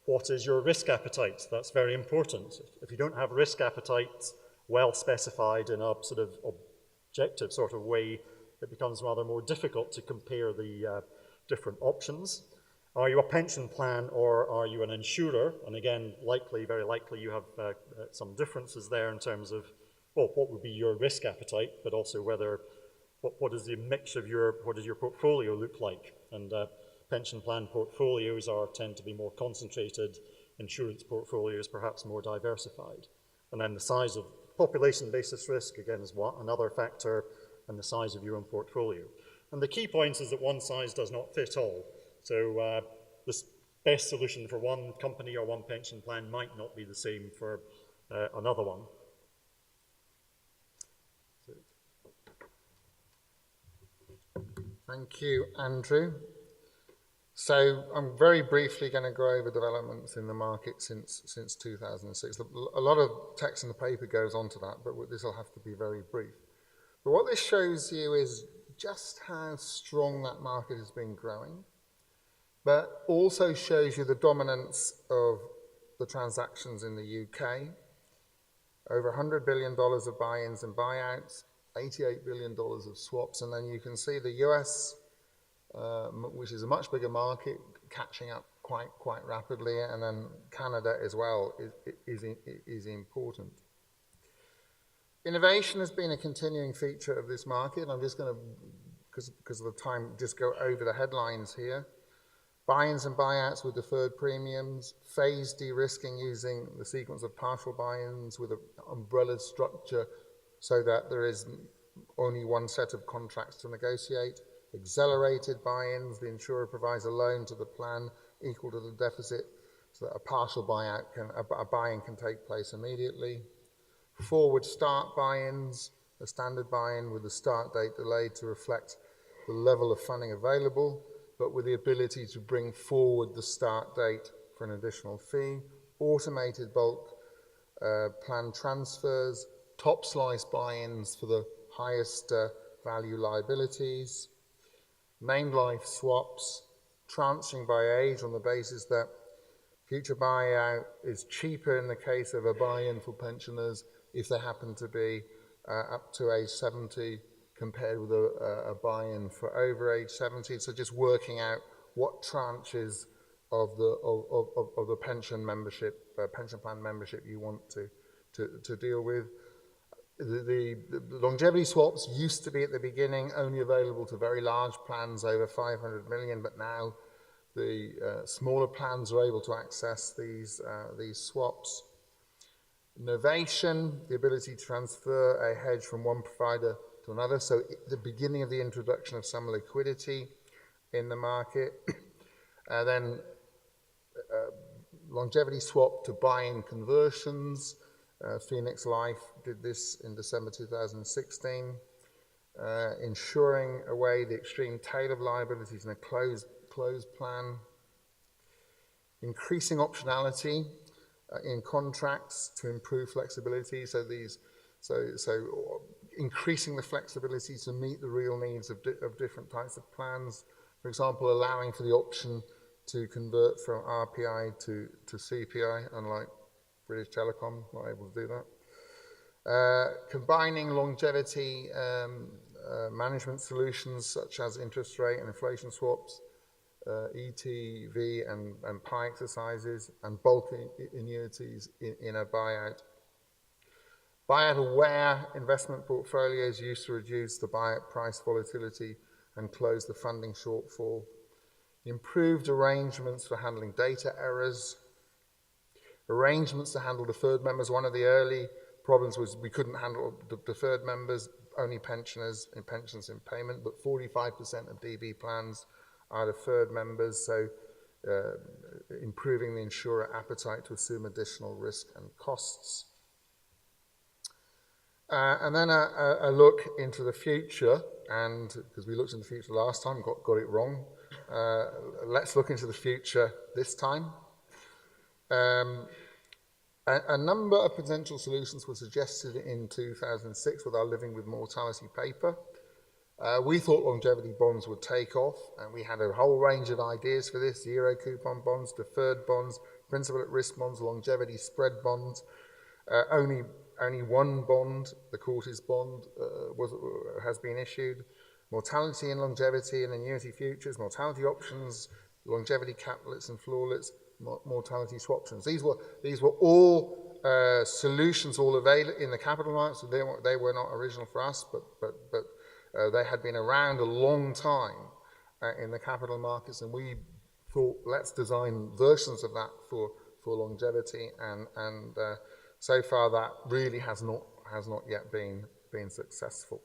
What is your risk appetite? That's very important. If you don't have risk appetite well specified in a sort of objective sort of way, it becomes rather more difficult to compare the different options. Are you a pension plan or are you an insurer? And again, very likely you have some differences there in terms of, well, what would be your risk appetite, but also whether, what is the mix of what does your portfolio look like? And pension plan portfolios tend to be more concentrated, insurance portfolios perhaps more diversified. And then the size of population basis risk, again, is another factor, and the size of your own portfolio. And the key point is that one size does not fit all. So the best solution for one company or one pension plan might not be the same for another one. Thank you, Andrew. So I'm very briefly going to go over developments in the market since 2006. A lot of text in the paper goes on to that, but this will have to be very brief. But what this shows you is just how strong that market has been growing, but also shows you the dominance of the transactions in the UK. Over $100 billion of buy-ins and buyouts, $88 billion of swaps, and then you can see the US, which is a much bigger market, catching up quite rapidly, and then Canada as well is important. Innovation has been a continuing feature of this market. I'm just going to, because of the time, just go over the headlines here. Buy-ins and buyouts with deferred premiums, phased de-risking using the sequence of partial buy-ins with an umbrella structure so that there is only one set of contracts to negotiate. Accelerated buy-ins, the insurer provides a loan to the plan equal to the deficit so that a partial buy-in can take place immediately. Forward start buy-ins, a standard buy-in with the start date delayed to reflect the level of funding available, but with the ability to bring forward the start date for an additional fee. Automated bulk plan transfers, top slice buy-ins for the highest value liabilities, named life swaps, tranching by age on the basis that future buyout is cheaper in the case of a buy-in for pensioners if they happen to be up to age 70 compared with a buy-in for over age 70. So just working out what tranches of the pension membership, pension plan membership you want to deal with. The longevity swaps used to be at the beginning only available to very large plans over 500 million, but now the smaller plans are able to access these swaps. Innovation, the ability to transfer a hedge from one provider to another, so the beginning of the introduction of some liquidity in the market. Then longevity swap to buy-in conversions. Phoenix Life did this in December 2016, insuring away the extreme tail of liabilities in a closed plan. Increasing optionality in contracts to improve flexibility. So increasing the flexibility to meet the real needs of different types of plans. For example, allowing for the option to convert from RPI to CPI, unlike British Telecom, not able to do that. Combining longevity management solutions such as interest rate and inflation swaps, ETV and PI exercises, and bulk annuities in a buyout. Buyout-aware investment portfolios used to reduce the buyout price volatility and close the funding shortfall. Improved arrangements for handling data errors. Arrangements to handle deferred members. One of the early problems was we couldn't handle deferred members, only pensioners in pensions in payment, but 45% of DB plans are deferred members, so improving the insurer appetite to assume additional risk and costs. And then a look into the future, and because we looked in the future last time, got it wrong, let's look into the future this time. A number of potential solutions were suggested in 2006 with our Living with Mortality paper. We thought longevity bonds would take off, and we had a whole range of ideas for this: zero coupon bonds, deferred bonds, principal at risk bonds, longevity spread bonds. Only one bond, the Cortis bond, has been issued. Mortality and longevity and annuity futures, mortality options, longevity caplets and floorlets, mortality swaptions. These were all solutions, all available in the capital markets. So they were not original for us, but they had been around a long time in the capital markets, and we thought, let's design versions of that for longevity, and so far that really has not yet been successful.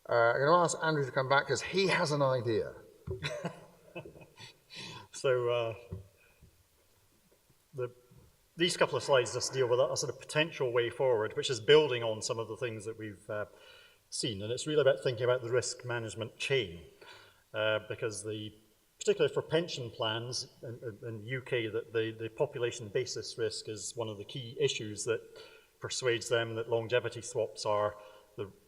I'm going to ask Andrew to come back because he has an idea. So these couple of slides just deal with a sort of potential way forward, which is building on some of the things that we've seen, and it's really about thinking about the risk management chain, because particularly for pension plans in the UK, that the population basis risk is one of the key issues that persuades them that longevity swaps are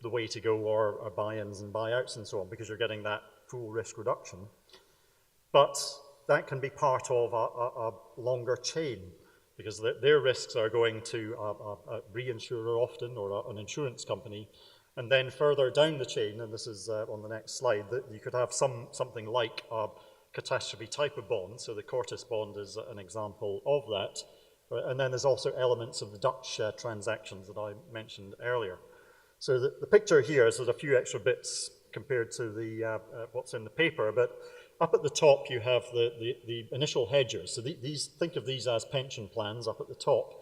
the way to go, or buy-ins and buyouts and so on, because you're getting that full risk reduction. But that can be part of a longer chain, because their risks are going to a reinsurer often, or an insurance company, and then further down the chain, and this is on the next slide, that you could have something like a catastrophe type of bond. So the Cortis bond is an example of that. And then there's also elements of the Dutch transactions that I mentioned earlier. So the picture here is there's a few extra bits compared to the what's in the paper, but up at the top you have the initial hedgers. So think of these as pension plans up at the top.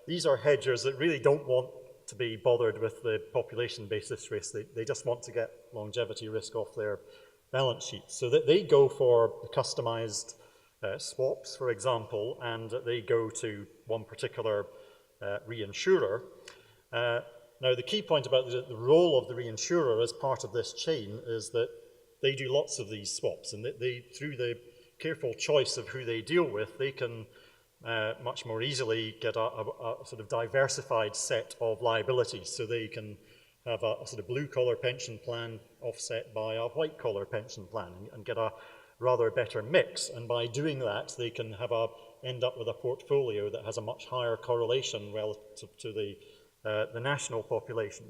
These are hedgers that really don't want to be bothered with the population basis risk. They just want to get longevity risk off their balance sheets. So that they go for the customized swaps, for example, and they go to one particular reinsurer. Now, the key point about the role of the reinsurer as part of this chain is that they do lots of these swaps, and they through the careful choice of who they deal with, they can much more easily get a sort of diversified set of liabilities. So they can have a sort of blue-collar pension plan offset by a white-collar pension plan, and get a rather better mix. And by doing that, they can end up with a portfolio that has a much higher correlation relative to the national population.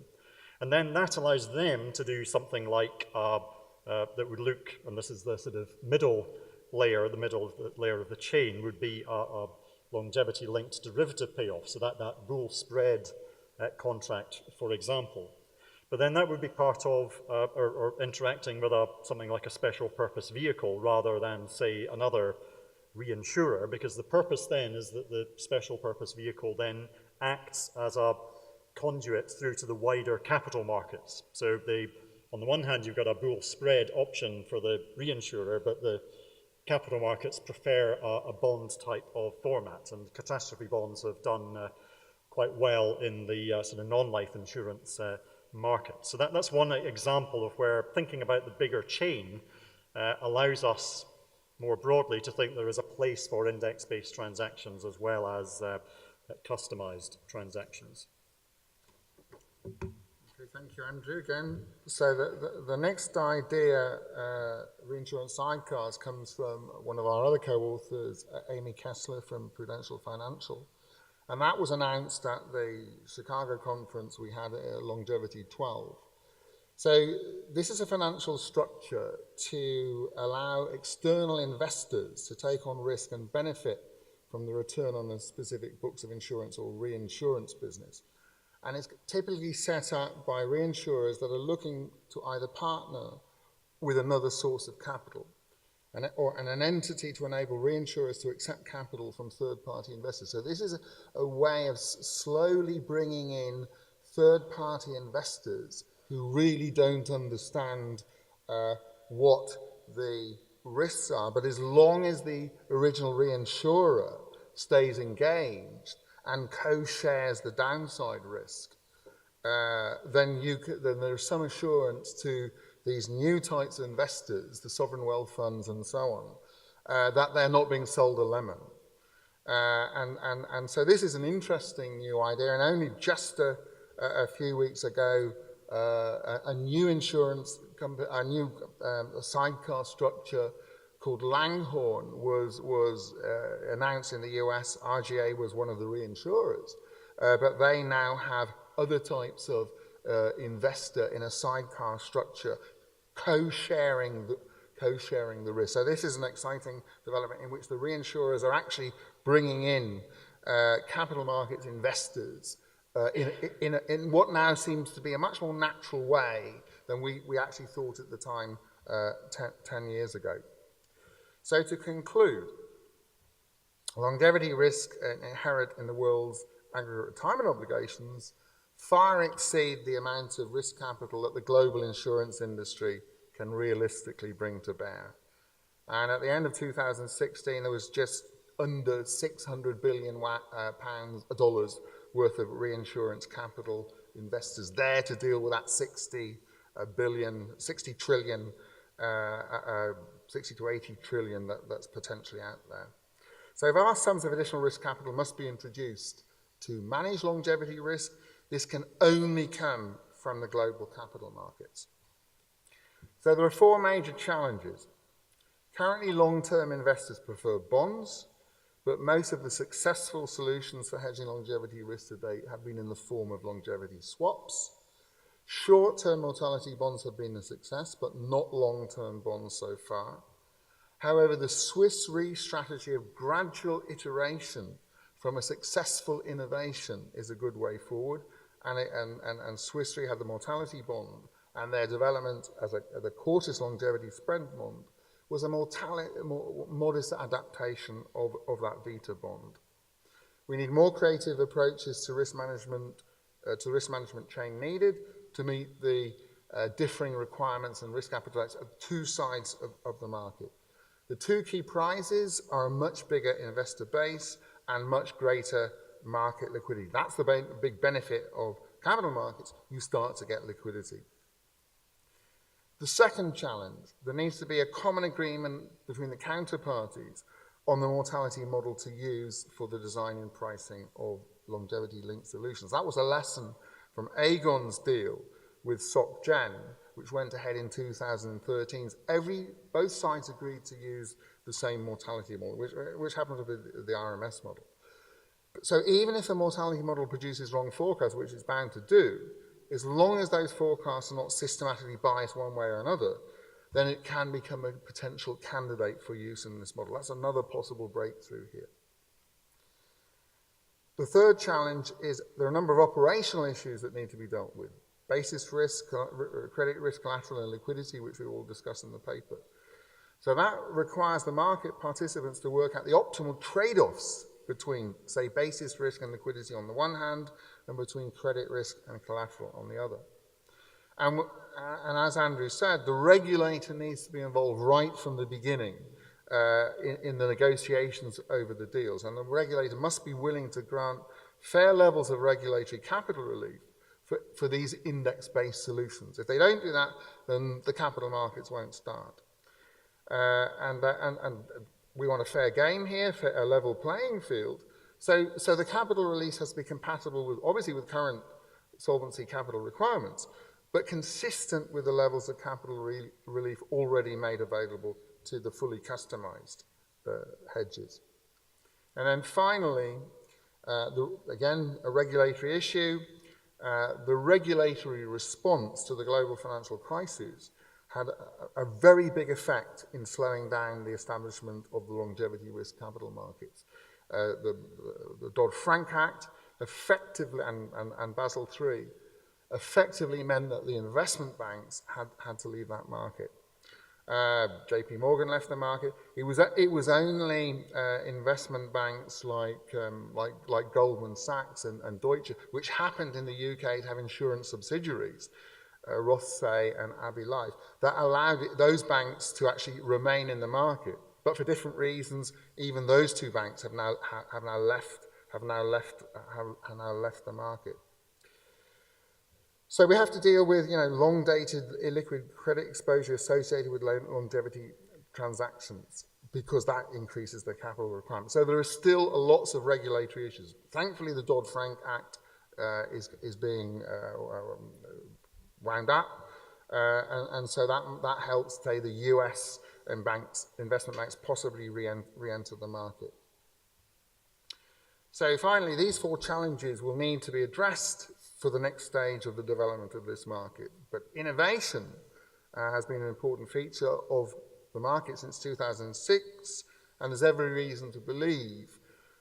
And then that allows them to do something like that would look, and this is the sort of middle layer of the chain, would be a longevity-linked derivative payoff. So that bull spread contract, for example. But then that would be part of or interacting with something like a special purpose vehicle rather than, say, another reinsurer, because the purpose then is that the special purpose vehicle then acts as a conduit through to the wider capital markets. So on the one hand, you've got a bull spread option for the reinsurer, but the capital markets prefer a bond type of format, and catastrophe bonds have done quite well in the sort of non-life insurance market. So that's one example of where thinking about the bigger chain allows us more broadly to think there is a place for index-based transactions as well as customized transactions. Okay, thank you, Andrew, again. So the next idea, reinsurance sidecars, comes from one of our other co-authors, Amy Kessler from Prudential Financial. And that was announced at the Chicago conference we had at Longevity 12. So this is a financial structure to allow external investors to take on risk and benefit from the return on the specific books of insurance or reinsurance business. And it's typically set up by reinsurers that are looking to either partner with another source of capital and an entity to enable reinsurers to accept capital from third-party investors. So this is a way of slowly bringing in third-party investors who really don't understand what the risks are. But as long as the original reinsurer stays engaged and co-shares the downside risk, then there's some assurance to these new types of investors, the sovereign wealth funds and so on, that they're not being sold a lemon. And so this is an interesting new idea, and only just a few weeks ago, a new insurance company, a new sidecar structure called Langhorne was announced in the US. RGA was one of the reinsurers, but they now have other types of investor in a sidecar structure, co-sharing the risk. So this is an exciting development in which the reinsurers are actually bringing in capital markets investors in what now seems to be a much more natural way than we actually thought at the time 10 years ago. So to conclude, longevity risk inherent in the world's aggregate retirement obligations far exceed the amount of risk capital that the global insurance industry can realistically bring to bear. And at the end of 2016, there was just under $600 billion dollars worth of reinsurance capital investors there to deal with that 60 to 80 trillion that's potentially out there. So vast sums of additional risk capital must be introduced to manage longevity risk. This can only come from the global capital markets. So there are four major challenges. Currently, long-term investors prefer bonds, but most of the successful solutions for hedging longevity risk to date have been in the form of longevity swaps. Short-term mortality bonds have been a success, but not long-term bonds so far. However, the Swiss Re strategy of gradual iteration from a successful innovation is a good way forward, and Swiss Re had the mortality bond, and their development as the Quartus longevity spread bond was a more modest adaptation of that Vita bond. We need more creative approaches to risk management chain needed to meet the differing requirements and risk appetites of two sides of the market. The two key prizes are a much bigger investor base and much greater market liquidity. That's the big benefit of capital markets. You start to get liquidity. The second challenge, there needs to be a common agreement between the counterparties on the mortality model to use for the design and pricing of longevity-linked solutions. That was a lesson from Aegon's deal with SocGen, which went ahead in 2013. Both sides agreed to use the same mortality model, which happened to be the RMS model. So even if the mortality model produces wrong forecasts, which it's bound to do, as long as those forecasts are not systematically biased one way or another, then it can become a potential candidate for use in this model. That's another possible breakthrough here. The third challenge is there are a number of operational issues that need to be dealt with. Basis risk, credit risk, collateral, and liquidity, which we all discuss in the paper. So that requires the market participants to work out the optimal trade-offs between, say, basis risk and liquidity on the one hand, and between credit risk and collateral on the other. And as Andrew said, the regulator needs to be involved right from the beginning in the negotiations over the deals. And the regulator must be willing to grant fair levels of regulatory capital relief for these index-based solutions. If they don't do that, then the capital markets won't start. And we want a fair game here, a level playing field. So the capital release has to be compatible with, obviously, with current solvency capital requirements, but consistent with the levels of capital relief already made available to the fully customized hedges. And then finally, again, a regulatory issue, the regulatory response to the global financial crisis had a very big effect in slowing down the establishment of the longevity risk capital markets. The Dodd-Frank Act effectively, and Basel III, effectively meant that the investment banks had to leave that market. JP Morgan left the market. It was only investment banks like Goldman Sachs and Deutsche, which happened in the UK to have insurance subsidiaries, Rothsay and Abbey Life, that allowed those banks to actually remain in the market. But for different reasons, even those two banks have now left the market. So we have to deal with, long-dated illiquid credit exposure associated with longevity transactions, because that increases the capital requirement. So there are still lots of regulatory issues. Thankfully, the Dodd-Frank Act is being wound up. And so that helps, say, the US and investment banks possibly re-enter the market. So finally, these 4 challenges will need to be addressed for the next stage of the development of this market. But innovation has been an important feature of the market since 2006, and there's every reason to believe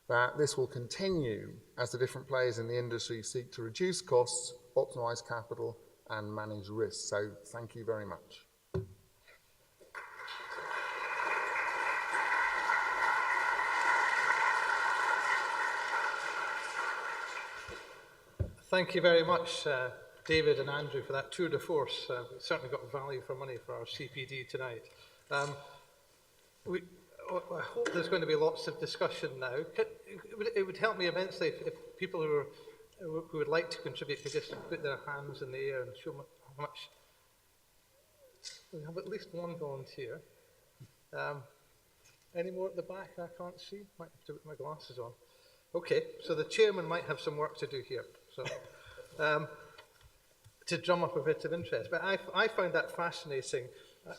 that this will continue as the different players in the industry seek to reduce costs, optimize capital, and manage risk. So thank you very much. Thank you very much, David and Andrew, for that tour de force. We've certainly got value for money for our CPD tonight. I hope there's going to be lots of discussion now. It would help me immensely if people who would like to contribute could just put their hands in the air and show how much. We have at least one volunteer. Any more at the back I can't see? Might have to put my glasses on. Okay, so the chairman might have some work to do here. So, to drum up a bit of interest. But I find that fascinating.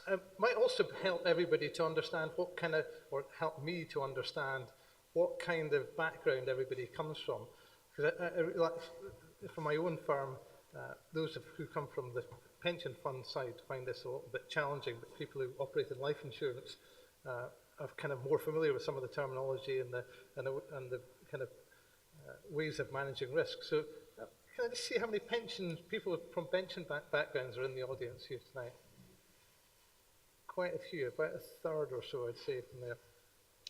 It might also help everybody to understand what kind of, or help me to understand what kind of background everybody comes from. Because from my own firm, those who come from the pension fund side find this a little bit challenging, but people who operate in life insurance are kind of more familiar with some of the terminology and the kind of ways of managing risk. So can I just see how many people from pension backgrounds are in the audience here tonight? Quite a few, about a third or so, I'd say, from there.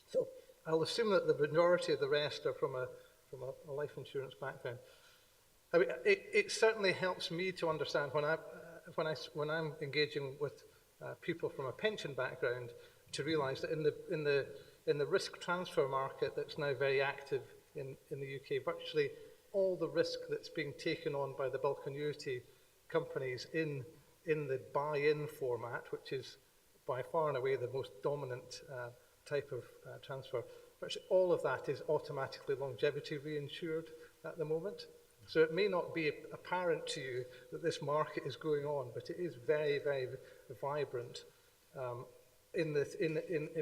So I'll assume that the majority of the rest are from a life insurance background. I mean, it certainly helps me to understand when I'm engaging with people from a pension background to realise that in the risk transfer market that's now very active in the UK, virtually all the risk that's being taken on by the bulk annuity companies in the buy-in format, which is by far and away the most dominant type of transfer, virtually all of that is automatically longevity reinsured at the moment. So it may not be apparent to you that this market is going on, but it is very, very vibrant in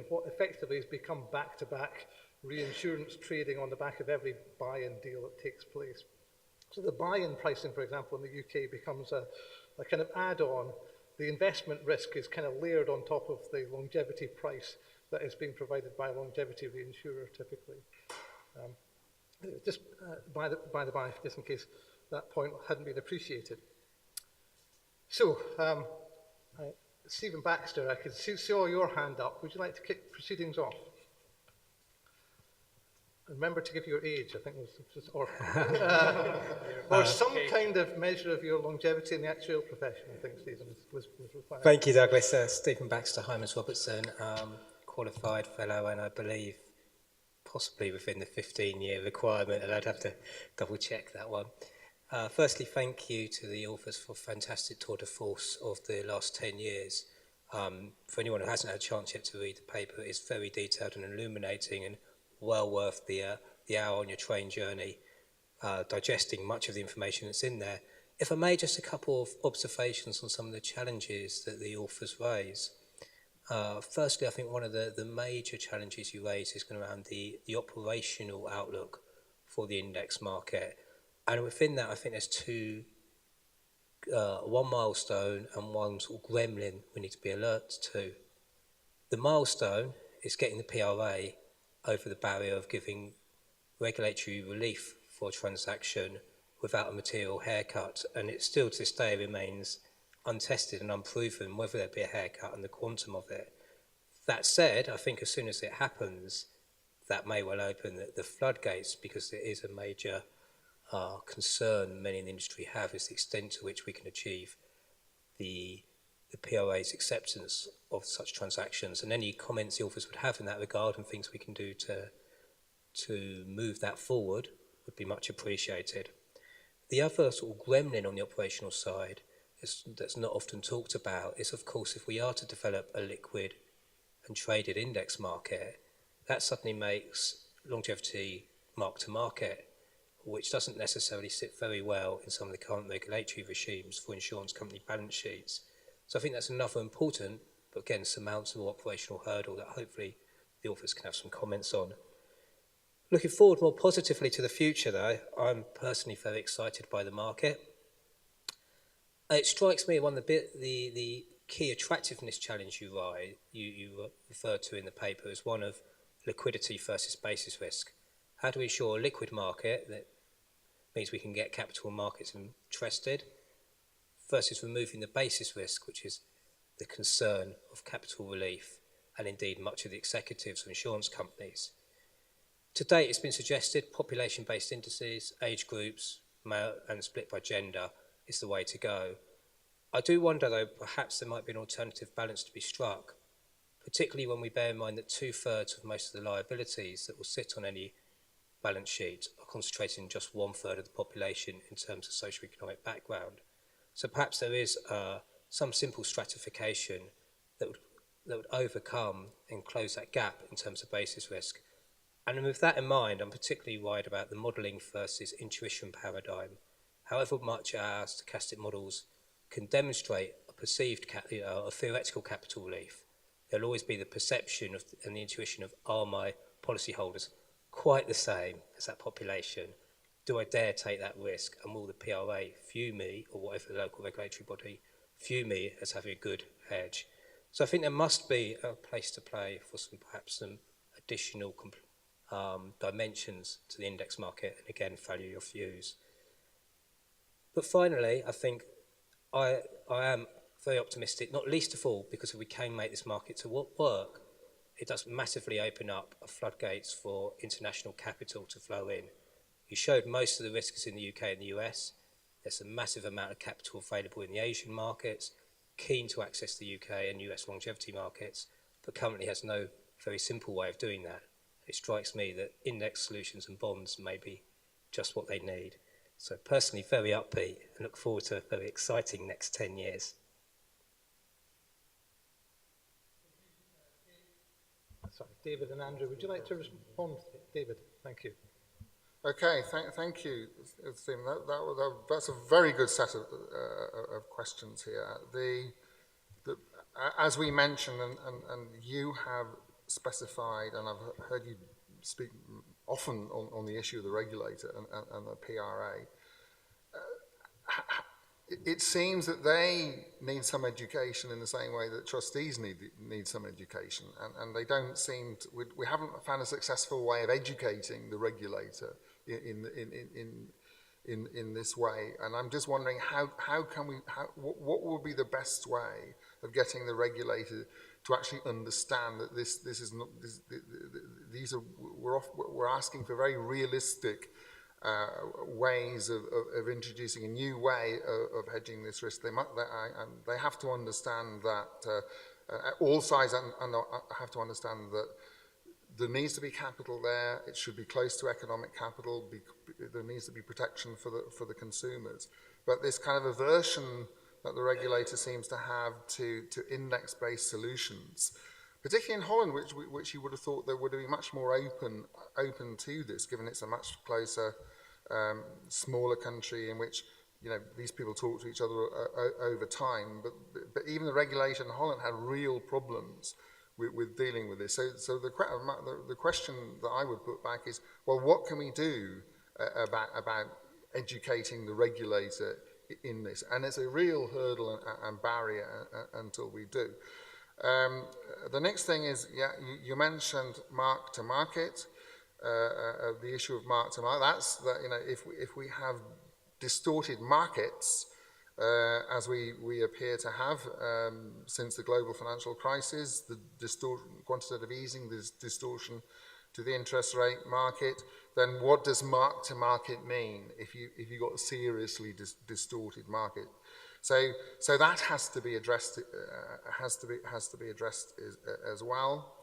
what effectively has become back-to-back reinsurance trading on the back of every buy-in deal that takes place. So the buy-in pricing, for example, in the UK becomes a kind of add-on. The investment risk is kind of layered on top of the longevity price that is being provided by a longevity reinsurer typically. Just by the by, just in case that point hadn't been appreciated. So, Stephen Baxter, I could see all your hand up. Would you like to kick proceedings off? Remember to give your age, I think, or some kind of measure of your longevity in the actuarial profession, I think, Stephen, was required. Thank you, Douglas. Stephen Baxter, Hymas Robertson, qualified fellow, and I believe possibly within the 15-year requirement, and I'd have to double-check that one. Firstly, thank you to the authors for a fantastic tour de force of the last 10 years. For anyone who hasn't had a chance yet to read the paper, it's very detailed and illuminating and well worth the hour on your train journey, digesting much of the information that's in there. If I may, just a couple of observations on some of the challenges that the authors raise. Firstly, I think one of the major challenges you raise is going around the operational outlook for the index market. And within that, I think there's one milestone and one sort of gremlin we need to be alert to. The milestone is getting the PRA over the barrier of giving regulatory relief for a transaction without a material haircut, and it still to this day remains untested and unproven whether there'd be a haircut and the quantum of it. That said, I think as soon as it happens, that may well open the floodgates, because it is a major concern many in the industry have, is the extent to which we can achieve the PRA's acceptance of such transactions, and any comments the authors would have in that regard and things we can do to move that forward would be much appreciated. The other sort of gremlin on the operational side that's not often talked about is, of course, if we are to develop a liquid and traded index market, that suddenly makes longevity mark to market which doesn't necessarily sit very well in some of the current regulatory regimes for insurance company balance sheets. So I think that's another important, but again, surmountable operational hurdle that hopefully the authors can have some comments on. Looking forward more positively to the future, though, I'm personally very excited by the market. It strikes me one of the key attractiveness challenge you referred to in the paper is one of liquidity versus basis risk. How do we ensure a liquid market that means we can get capital markets interested versus removing the basis risk, which is the concern of capital relief and indeed much of the executives of insurance companies. To date, it's been suggested population-based indices, age groups, male and split by gender is the way to go. I do wonder, though, perhaps there might be an alternative balance to be struck, particularly when we bear in mind that 2/3 of most of the liabilities that will sit on any balance sheet are concentrated in just 1/3 of the population in terms of socioeconomic background. So perhaps there is some simple stratification that would overcome and close that gap in terms of basis risk. And with that in mind, I'm particularly worried about the modelling versus intuition paradigm. However much our stochastic models can demonstrate a perceived, a theoretical capital relief, there'll always be the perception of and the intuition of, are my policyholders quite the same as that population? Do I dare take that risk? And will the PRA view me, or whatever the local regulatory body, view me as having a good hedge? So I think there must be a place to play for perhaps some additional dimensions to the index market, and again, value your views. But finally, I think I am very optimistic, not least of all because if we can make this market to work, it does massively open up floodgates for international capital to flow in. You showed most of the risks in the UK and the US. There's a massive amount of capital available in the Asian markets, keen to access the UK and US longevity markets, but currently has no very simple way of doing that. It strikes me that index solutions and bonds may be just what they need. So personally, very upbeat and look forward to a very exciting next 10 years. Sorry, David and Andrew, would you like to respond? David, thank you. Okay, thank you, Stephen. That's a very good set of questions here. As we mentioned, and you have specified, and I've heard you speak often on the issue of the regulator and the PRA, it seems that they need some education in the same way that trustees need some education, and they don't seem to, we haven't found a successful way of educating the regulator in this way. And I'm just wondering what will be the best way of getting the regulator to actually understand that we're asking for very realistic ways of introducing a new way of hedging this risk. They have to understand that all sides have to understand that there needs to be capital there. It should be close to economic capital. There needs to be protection for the consumers. But this kind of aversion that the regulator seems to have to index-based solutions, particularly in Holland, which you would have thought they would be much more open to this, given it's a much closer, smaller country in which these people talk to each other over time. But even the regulator in Holland had real problems with dealing with this. So the question that I would put back is, well, what can we do about educating the regulator in this? And it's a real hurdle and barrier until we do. The next thing is, you mentioned mark to market, the issue of mark to market. That's if we have distorted markets, as we appear to have since the global financial crisis, the quantitative easing, this distortion to the interest rate market, then what does mark to market mean if you got a seriously distorted market? So that has to be addressed. Has to be addressed as well.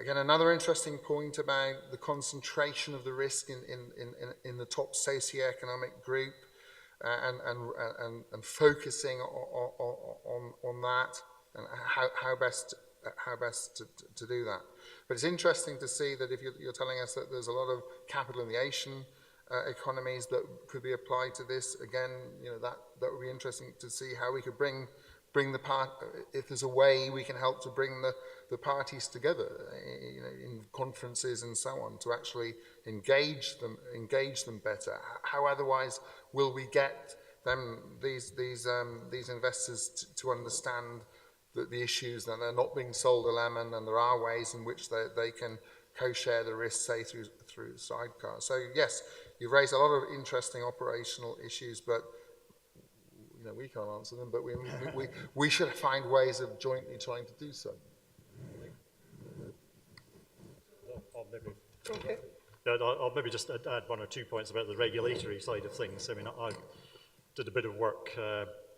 Again, another interesting point about the concentration of the risk in the top socioeconomic group, and focusing on that, and how best to do that. But it's interesting to see that if you're telling us that there's a lot of capital in the Asian economies that could be applied to this, again, you know, that would be interesting to see how we could bring the part, if there's a way we can help to bring the parties together, you know, in conferences and so on, to actually engage them better. How otherwise will we get these investors to understand that the issues, that they're not being sold a lemon, and there are ways in which they can co-share the risk, say through sidecars. So yes, you've raised a lot of interesting operational issues, but you know, we can't answer them, but we should find ways of jointly trying to do so. I'll maybe just add one or 2 points about the regulatory side of things. I mean, I did a bit of work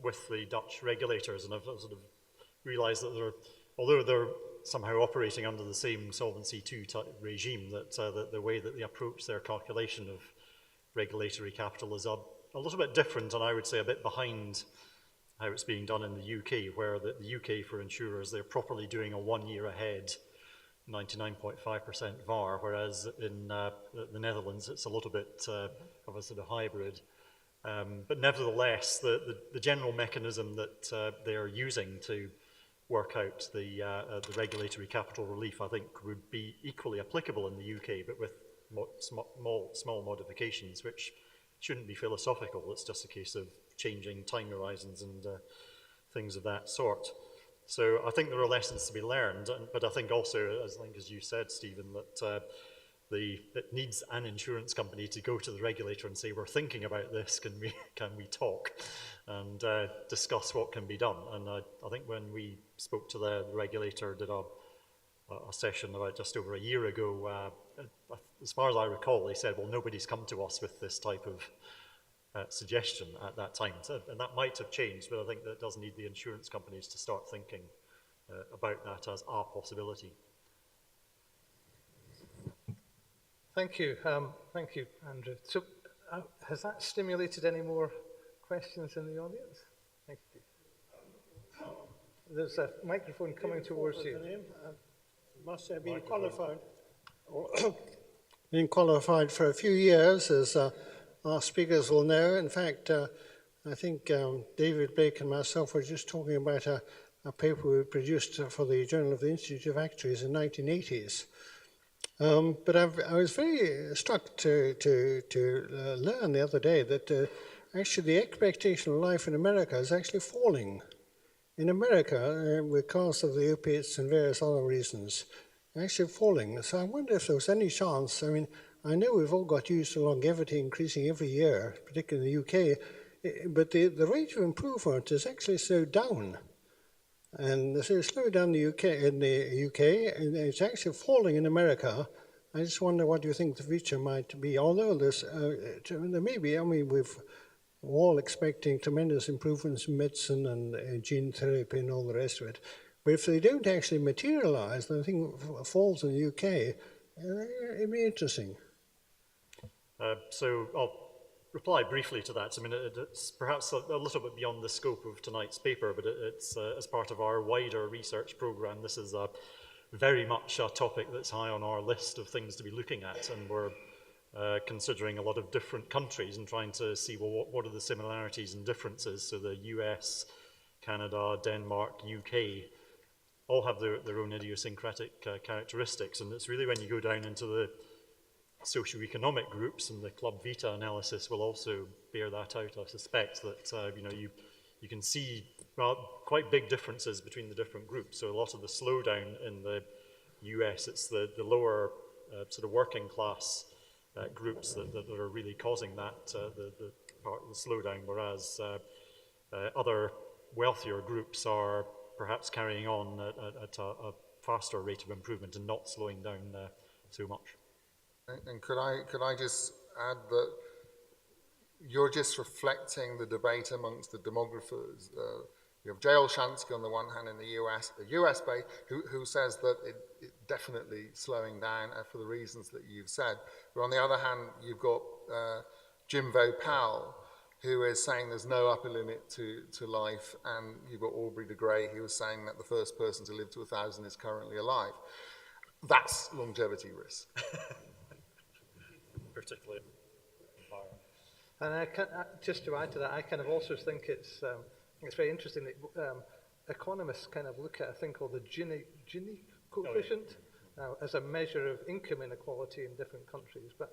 with the Dutch regulators, and I've sort of realised that although they're somehow operating under the same Solvency II type regime, that the way that they approach their calculation of regulatory capital is a little bit different, and I would say a bit behind how it's being done in the UK, where the UK, for insurers, they're properly doing a 1 year ahead 99.5% VAR, whereas in the Netherlands it's a little bit of a sort of hybrid. But nevertheless, the general mechanism that they're using to work out the regulatory capital relief, I think, would be equally applicable in the UK, but with small modifications, which shouldn't be philosophical. It's just a case of changing time horizons and things of that sort. So I think there are lessons to be learned, but I think also, as you said, Stephen, that it needs an insurance company to go to the regulator and say, we're thinking about this, can we talk and discuss what can be done. And I think when we spoke to the regulator, did a session about just over a year ago, as far as I recall, they said, well, nobody's come to us with this type of suggestion at that time. So, and that might have changed, but I think that it does need the insurance companies to start thinking about that as a possibility. Thank you, Andrew. So, has that stimulated any more questions in the audience? Thank you. There's a microphone coming towards you. Must have been qualified. Been qualified for a few years, as our speakers will know. In fact, I think David Blake and myself were just talking about a paper we produced for the Journal of the Institute of Actuaries in the 1980s. But I was very struck to learn the other day that actually the expectation of life in America is actually falling. In America, because of the opiates and various other reasons, actually falling. So I wonder if there was any chance. I mean, I know we've all got used to longevity increasing every year, particularly in the UK, but the rate of improvement is actually slowed down. And so it's slowed down in the UK, and it's actually falling in America. I just wonder what you think the future might be. Although there may be, I mean, we're all expecting tremendous improvements in medicine and gene therapy and all the rest of it. But if they don't actually materialize, then I think falls in the UK, it'd be interesting. So I'll reply briefly to that. I mean, it's perhaps a little bit beyond the scope of tonight's paper, but it's as part of our wider research program. This is very much a topic that's high on our list of things to be looking at, and we're considering a lot of different countries and trying to see, well, what are the similarities and differences. So the US, Canada, Denmark, UK, all have their own idiosyncratic characteristics, and it's really when you go down into the socioeconomic groups, and the Club Vita analysis will also bear that out. I suspect that you can see quite big differences between the different groups. So a lot of the slowdown in the US, it's the lower sort of working class groups that are really causing that the part of the slowdown, whereas other wealthier groups are perhaps carrying on at a faster rate of improvement and not slowing down so much. And could I just add that you're just reflecting the debate amongst the demographers. You have Jay Olshansky on the one hand in the US base, who says that it definitely slowing down for the reasons that you've said. But on the other hand, you've got Jim Powell, who is saying there's no upper limit to life, and you've got Aubrey de Grey, who was saying that the first person to live to 1,000 is currently alive. That's longevity risk. Particularly environment. And just to add to that, I kind of also think it's very interesting that economists kind of look at a thing called the Gini coefficient as a measure of income inequality in different countries. But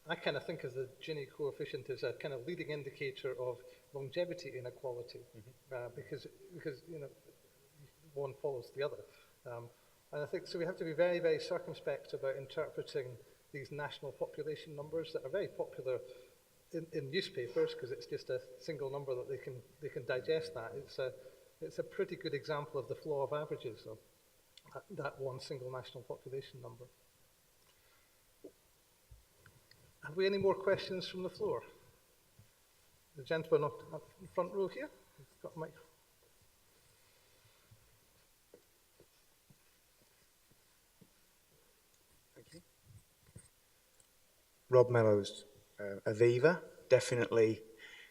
I kind of think of the Gini coefficient as a kind of leading indicator of longevity inequality, because you know, one follows the other. And I think so. We have to be very, very circumspect about interpreting these national population numbers that are very popular in newspapers because it's just a single number that they can digest. That it's a pretty good example of the flaw of averages of that one single national population number. Have we any more questions from the floor? The gentleman up in front row here, he's got a mic. Thank you. Rob Mellows, Aviva, definitely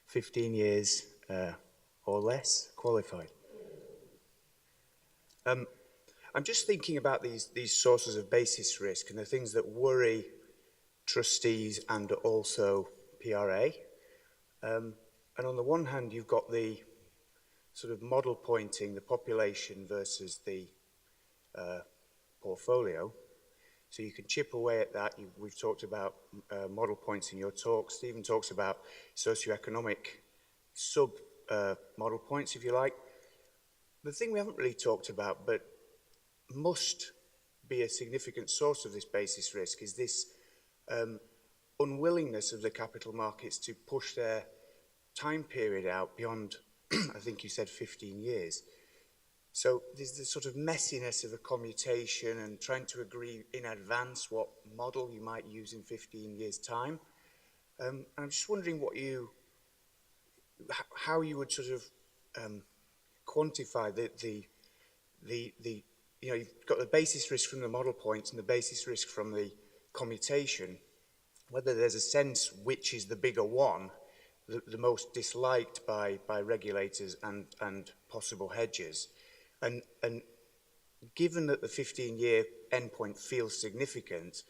15 years or less qualified. I'm just thinking about these sources of basis risk and the things that worry trustees and also PRA. And on the one hand, you've got the sort of model pointing, the population versus the portfolio. So you can chip away at that. We've talked about model points in your talk. Stephen talks about socioeconomic sub-model points, if you like. The thing we haven't really talked about, but must be a significant source of this basis risk, is this unwillingness of the capital markets to push their time period out beyond, I think you said 15 years. So there's this sort of messiness of a commutation and trying to agree in advance what model you might use in 15 years' time. I'm just wondering how you would sort of quantify you know, you've got the basis risk from the model points and the basis risk from the commutation, whether there's a sense which is the bigger one, the most disliked by regulators and possible hedges. And given that the 15-year endpoint feels significant,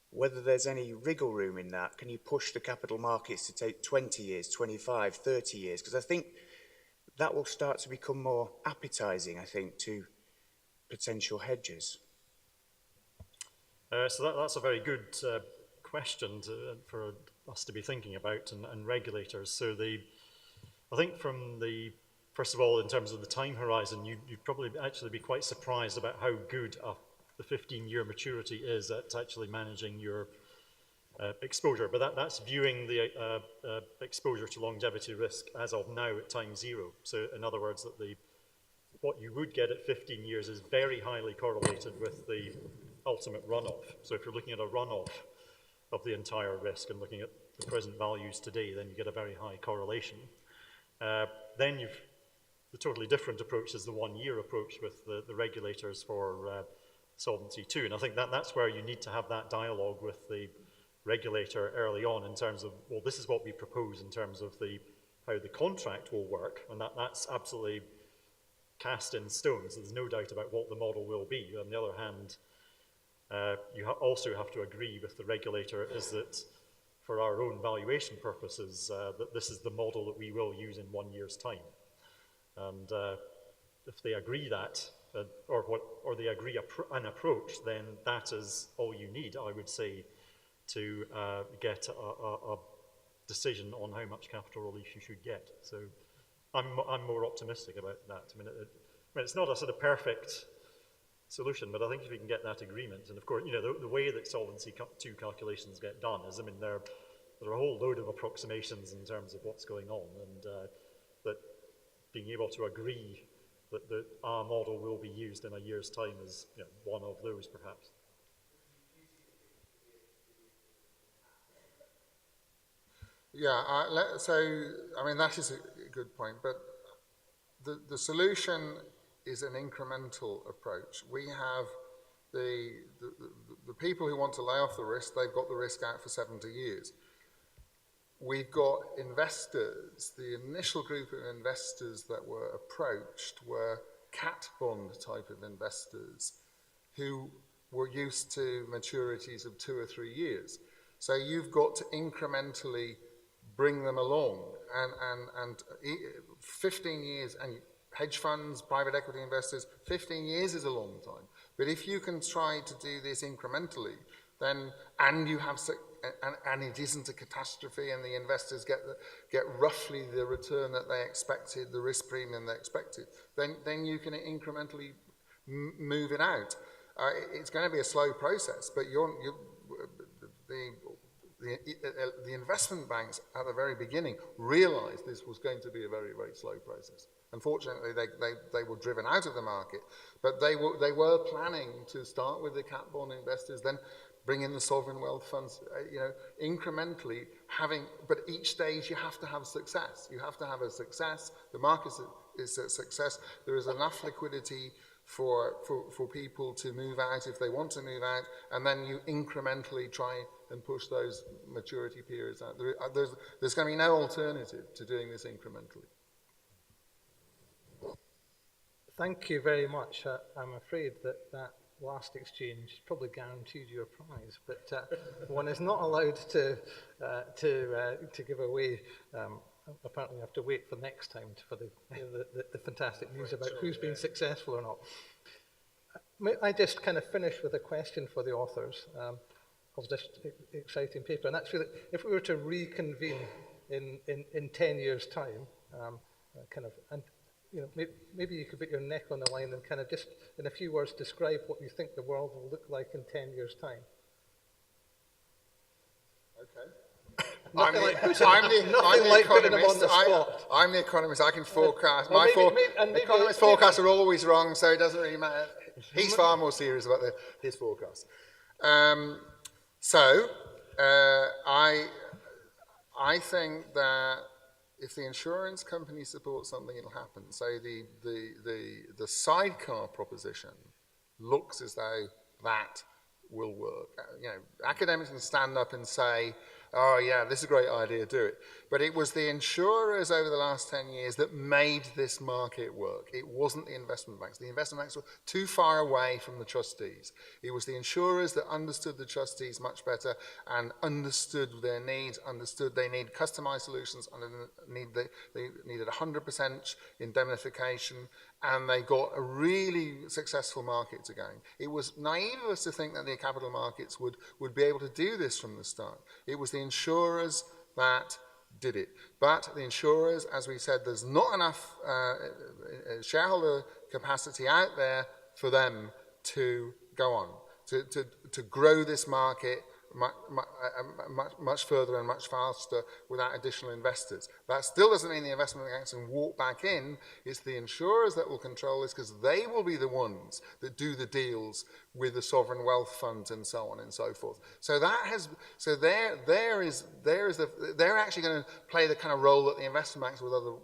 whether there's any wriggle room in that, can you push the capital markets to take 20 years, 25, 30 years? Because I think that will start to become more appetizing, I think, to potential hedges. So that's a very good question for us to be thinking about and regulators. So I think first of all, in terms of the time horizon, you'd probably actually be quite surprised about how good the 15-year maturity is at actually managing your exposure. But that's viewing the exposure to longevity risk as of now at time zero. So in other words, that what you would get at 15 years is very highly correlated with the ultimate runoff. So if you're looking at a runoff of the entire risk and looking at the present values today, then you get a very high correlation. Then the totally different approach is the 1-year approach with the regulators for Solvency II. And I think that's where you need to have that dialogue with the regulator early on in terms of, well, this is what we propose in terms of how the contract will work. And that's absolutely cast in stone. So there's no doubt about what the model will be. On the other hand, you also have to agree with the regulator is that for our own valuation purposes, that this is the model that we will use in 1 year's time. And if they agree that, or they agree an approach, then that is all you need, I would say, to get a decision on how much capital relief you should get. So I'm more optimistic about that. I mean, it's not a sort of perfect solution, but I think if we can get that agreement, and of course, you know, the way that Solvency II calculations get done is, I mean, there are a whole load of approximations in terms of what's going on, and that being able to agree that our model will be used in a year's time is, you know, one of those, perhaps. Yeah, so, I mean, that is a good point, but the solution is an incremental approach. We have the people who want to lay off the risk, they've got the risk out for 70 years. We've got investors, the initial group of investors that were approached were cat bond type of investors who were used to maturities of 2 or 3 years. So you've got to incrementally bring them along, and 15 years, and hedge funds, private equity investors, 15 years is a long time. But if you can try to do this incrementally, then, and you have, and it isn't a catastrophe, and the investors get roughly the return that they expected, the risk premium they expected, then you can incrementally move it out. It's going to be a slow process, but the investment banks at the very beginning realized this was going to be a very, very slow process. Unfortunately, they were driven out of the market, but they were planning to start with the cat bond investors, then bring in the sovereign wealth funds, incrementally but each stage you have to have success. You have to have a success. The market is a success. There is enough liquidity for people to move out if they want to move out, and then you incrementally try and push those maturity periods out. There's going to be no alternative to doing this incrementally. Thank you very much. I'm afraid that last exchange probably guaranteed you a prize, but one is not allowed to give away. Apparently, you have to wait for next time for the fantastic news about who's been successful or not. May I just kind of finish with a question for the authors of this exciting paper, and that's really, if we were to reconvene in 10 years' time, and maybe you could put your neck on the line and kind of just, in a few words, describe what you think the world will look like in 10 years' time. Okay. I'm the economist. I can forecast. Economist forecasts are always wrong, so it doesn't really matter. He's far more serious about his forecast. I think that if the insurance company supports something, it'll happen. So the sidecar proposition looks as though that will work. Academics can stand up and say, oh yeah, this is a great idea, do it. But it was the insurers over the last 10 years that made this market work. It wasn't the investment banks. The investment banks were too far away from the trustees. It was the insurers that understood the trustees much better and understood their needs, understood they need customized solutions, and they needed 100% indemnification, and they got a really successful market to going. It was naive of us to think that the capital markets would be able to do this from the start. It was the insurers that did it. But the insurers, as we said, there's not enough shareholder capacity out there for them to go on, to grow this market much further and much faster without additional investors. That still doesn't mean the investment banks can walk back in. It's the insurers that will control this, because they will be the ones that do the deals with the sovereign wealth funds and so on and so forth. So they're actually going to play the kind of role that the investment banks will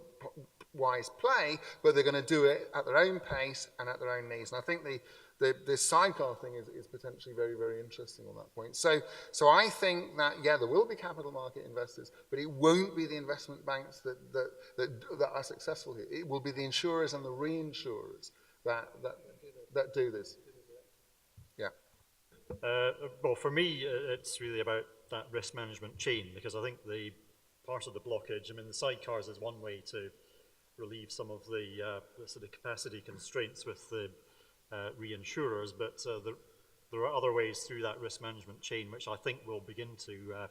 otherwise play, but they're going to do it at their own pace and at their own needs. And I think the sidecar thing is potentially very, very interesting on that point. So I think that, yeah, there will be capital market investors, but it won't be the investment banks that are successful here. It will be the insurers and the reinsurers that do this. Yeah. Well, for me, it's really about that risk management chain, because I think the part of the blockage, the sidecars is one way to relieve some of the sort of capacity constraints with the reinsurers, but there are other ways through that risk management chain which I think will begin to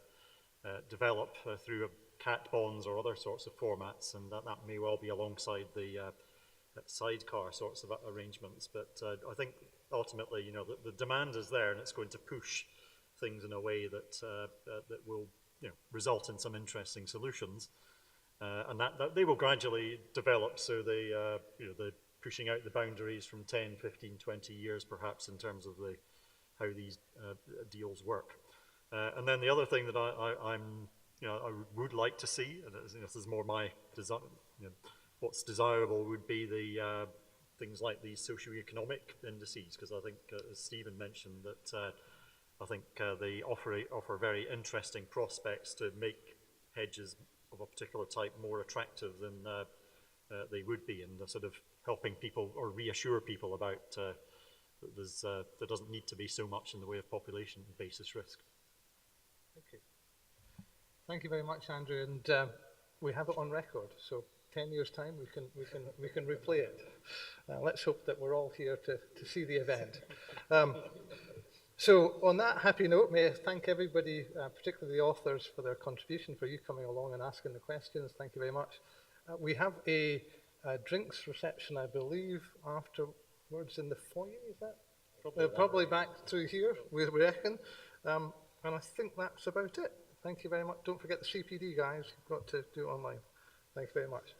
develop through cat bonds or other sorts of formats, and that may well be alongside the sidecar sorts of arrangements. But I think ultimately, the demand is there, and it's going to push things in a way that that will result in some interesting solutions, and that they will gradually develop. So the pushing out the boundaries from 10, 15, 20 years perhaps in terms of how these deals work. And then the other thing that I would like to see, and this is more my desire, what's desirable would be the things like these socioeconomic indices, because I think, as Stephen mentioned, that I think they offer very interesting prospects to make hedges of a particular type more attractive than they would be, and sort of helping people or reassure people about that there doesn't need to be so much in the way of population basis risk. Okay. Thank you very much, Andrew, and we have it on record, so 10 years' time we can replay it. Let's hope that we're all here to see the event. So on that happy note, may I thank everybody, particularly the authors, for their contribution, for you coming along and asking the questions. Thank you very much. We have a drinks reception, I believe, afterwards in the foyer, is that? Probably back through here, we reckon. And I think that's about it. Thank you very much. Don't forget the CPD, guys. You've got to do it online. Thank you very much.